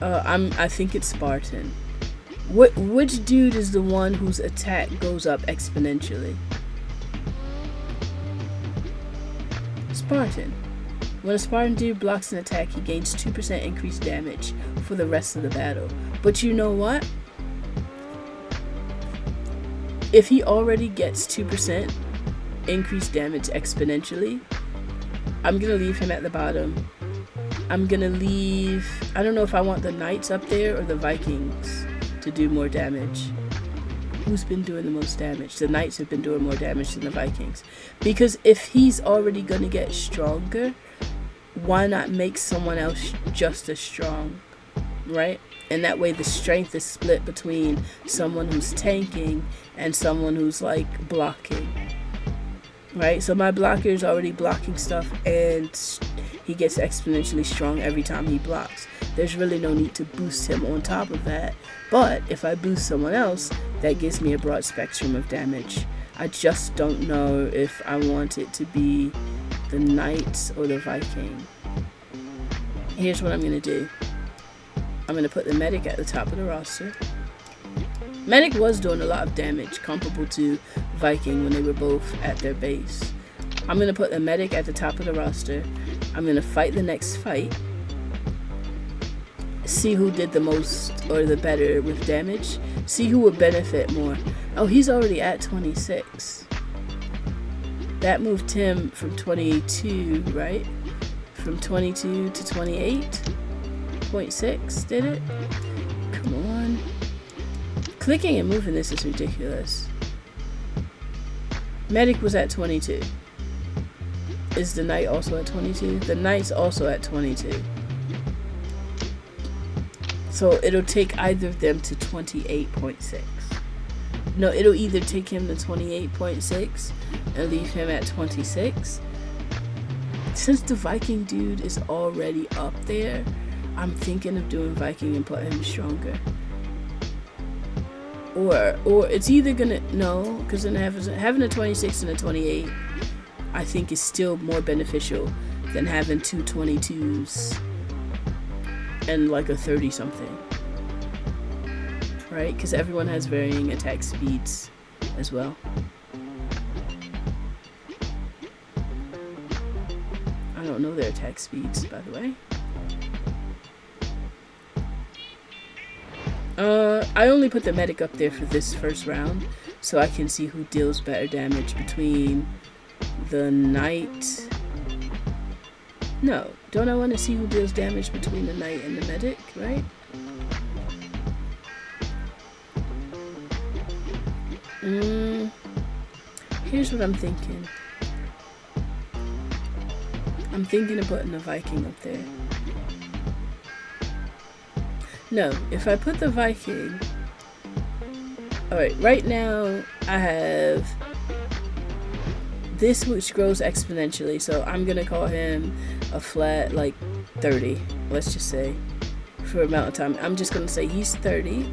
I think it's Spartan. Which dude is the one whose attack goes up exponentially? Spartan. When a Spartan dude blocks an attack, he gains 2% increased damage for the rest of the battle. But you know what? If he already gets 2% increased damage exponentially, I'm gonna leave him at the bottom. I'm gonna leave, I don't know if I want the Knights up there or the Vikings to do more damage. Who's been doing the most damage? The Knights have been doing more damage than the Vikings. Because if he's already gonna get stronger, why not make someone else just as strong, right? And that way the strength is split between someone who's tanking and someone who's like blocking, right? So my blocker is already blocking stuff and he gets exponentially strong every time he blocks. There's really no need to boost him on top of that. But if I boost someone else, that gives me a broad spectrum of damage. I just don't know if I want it to be the Knights or the Viking. Here's what I'm gonna do. I'm gonna put the medic at the top of the roster. Medic was doing a lot of damage, comparable to Viking when they were both at their base. I'm gonna put the medic at the top of the roster. I'm gonna fight the next fight. See who did the most or the better with damage. See who would benefit more. Oh, he's already at 26. That moved him from 22, right? From 22 to 28.6, did it? Come on. Clicking and moving this is ridiculous. Medic was at 22. Is the Knight also at 22? The Knight's also at 22. So it'll take either of them to 28.6. No, it'll either take him to 28.6 and leave him at 26. Since the Viking dude is already up there, I'm thinking of doing Viking and put him stronger. Or it's either gonna, no, because then having a 26 and a 28, I think is still more beneficial than having two 22s and like a 30 something. Right? Because everyone has varying attack speeds as well. I don't know their attack speeds, by the way. I only put the medic up there for this first round, so I can see who deals better damage between the Knight. No, don't I want to see who deals damage between the Knight and the medic, right? Here's what I'm thinking. I'm thinking of putting the Viking up there. No, if I put the Viking... Alright, right now I have this which grows exponentially, so I'm gonna call him a flat like 30, let's just say, for amount of time. I'm just gonna say he's 30.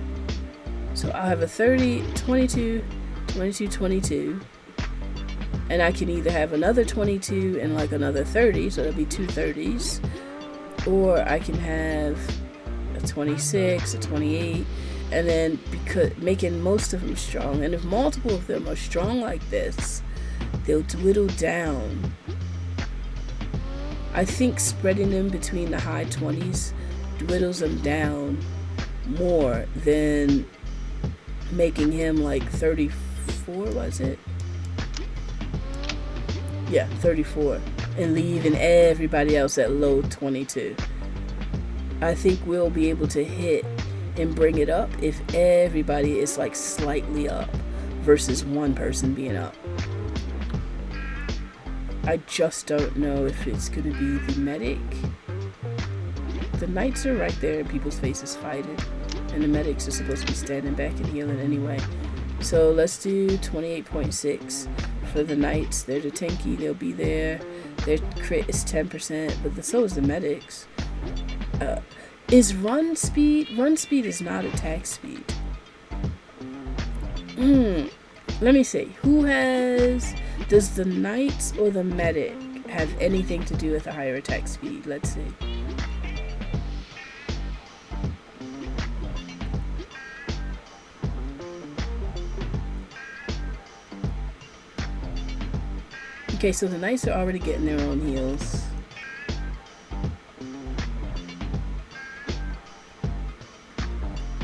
So I'll have a 30, 22, 22, 22. And I can either have another 22 and like another 30, so that'll be two 30s. Or I can have a 26, a 28, and then because making most of them strong. And if multiple of them are strong like this, they'll dwindle down. I think spreading them between the high 20s dwindles them down more than making him like 34, was it? Yeah, 34, and leaving everybody else at low 22. I think we'll be able to hit and bring it up if everybody is like slightly up versus one person being up. I just don't know if it's going to be the medic. The knights are right there in people's faces fighting, and the medics are supposed to be standing back and healing anyway. So let's do 28.6 for the knights. They're the tanky, they'll be there. Their crit is 10%, but so is the medics. Is run speed? Run speed is not attack speed. Let me see. Who has... Does the knights or the medic have anything to do with a higher attack speed? Let's see. Okay, so the knights are already getting their own heals.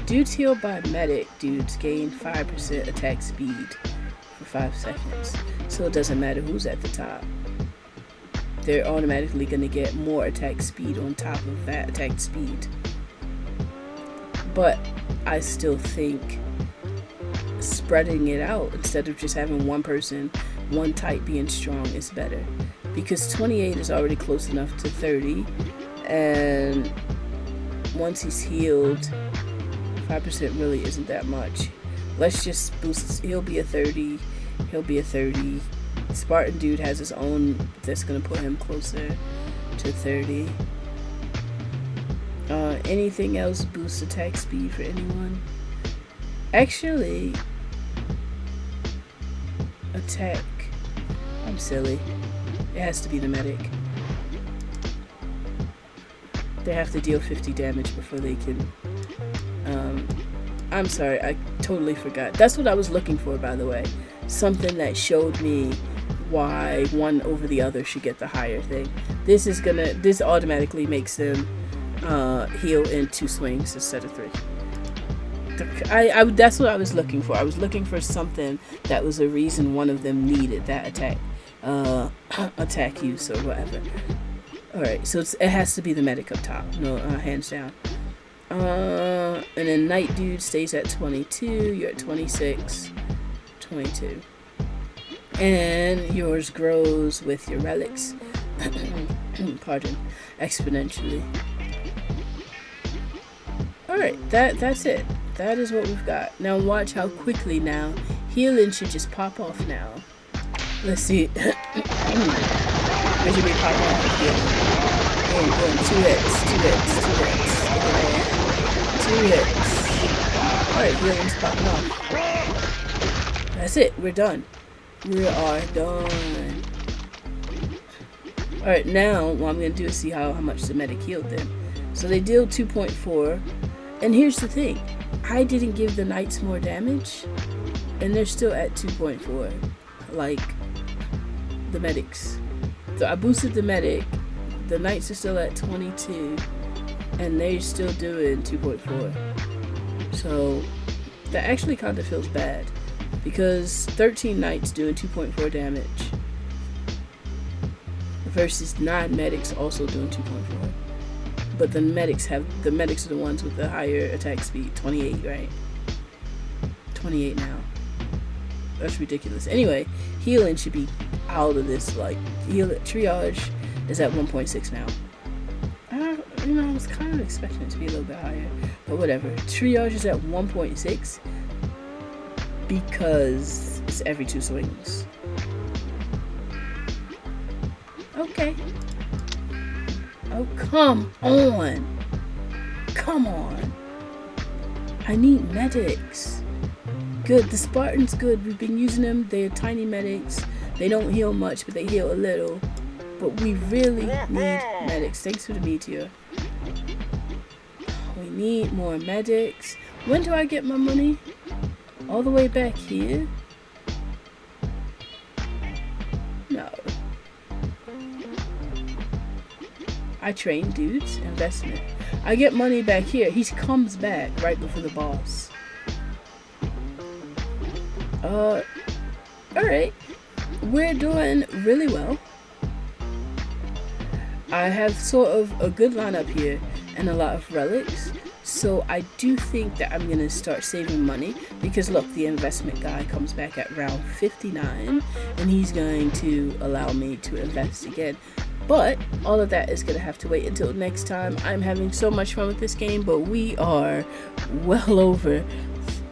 Dudes healed by medic dudes gain 5% attack speed for 5 seconds. So it doesn't matter who's at the top. They're automatically going to get more attack speed on top of that attack speed. But I still think spreading it out instead of just having one person, one type being strong is better, because 28 is already close enough to 30, and once he's healed, 5% really isn't that much. Let's just boost. He'll be a 30. He'll be a 30. Spartan dude has his own that's gonna put him closer to 30. Anything else boosts attack speed for anyone? Actually, attack. I'm silly. It has to be the medic. They have to deal 50 damage before they can. I'm sorry, I totally forgot. That's what I was looking for, by the way. Something that showed me why one over the other should get the higher thing. This automatically makes them heal in 2 swings instead of 3. That's what I was looking for. I was looking for something that was a reason one of them needed that attack use or whatever. Alright, so it has to be the medic up top. No, hands down. And then Knight Dude stays at 22. You're at 26. 22. And yours grows with your relics. Pardon. Exponentially. Alright, that's it. That is what we've got. Now watch how quickly now healing should just pop off now. Let's see. Where should we pop off with healing? Boom, boom. 2 hits. 2 hits. 2 hits. 2 hits. Alright, healing's popping off. That's it. We're done. We are done. Alright, now what I'm going to do is see how much the medic healed them. So they deal 2.4. And here's the thing. I didn't give the knights more damage. And they're still at 2.4. Like the medics. So I boosted the medic. The knights are still at 22. And they're still doing 2.4. So that actually kind of feels bad. Because 13 knights doing 2.4 damage versus 9 medics also doing 2.4. But the medics are the ones with the higher attack speed. 28, right? 28 now. That's ridiculous. Anyway, healing should be out of this. Like, triage is at 1.6 now. I was kind of expecting it to be a little bit higher, but whatever. Triage is at 1.6 because it's every 2 swings. Okay. Oh, come on. come on. I need medics. Good, the Spartan's good. We've been using them. They're tiny medics. They don't heal much, but they heal a little. But we really need medics. Thanks for the meteor. We need more medics. When do I get my money? All the way back here? No. I train dudes. Investment. I get money back here. He comes back right before the boss. Alright. We're doing really well. I have sort of a good lineup here and a lot of relics. So I do think that I'm going to start saving money because look, the investment guy comes back at round 59 and he's going to allow me to invest again. But all of that is going to have to wait until next time. I'm having so much fun with this game, but we are well over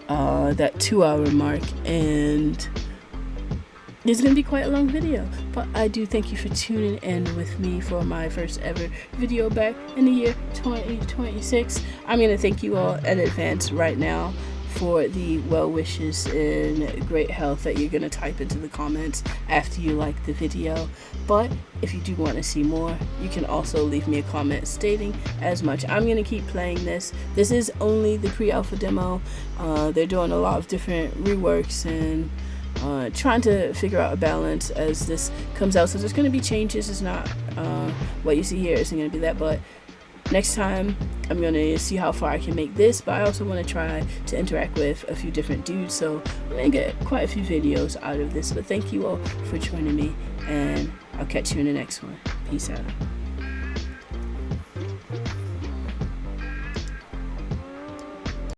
that 2-hour mark and it's going to be quite a long video, but I do thank you for tuning in with me for my first ever video back in the year 2026. I'm going to thank you all in advance right now for the well wishes and great health that you're going to type into the comments after you like the video. But if you do want to see more, you can also leave me a comment stating as much. I'm going to keep playing this. This is only the pre-alpha demo. They're doing a lot of different reworks and trying to figure out a balance as this comes out. So there's going to be changes. It's not what you see here isn't going to be that, but next time I'm going to see how far I can make this, but I also want to try to interact with a few different dudes, so I'm going to get quite a few videos out of this. But thank you all for joining me, and I'll catch you in the next one. Peace out.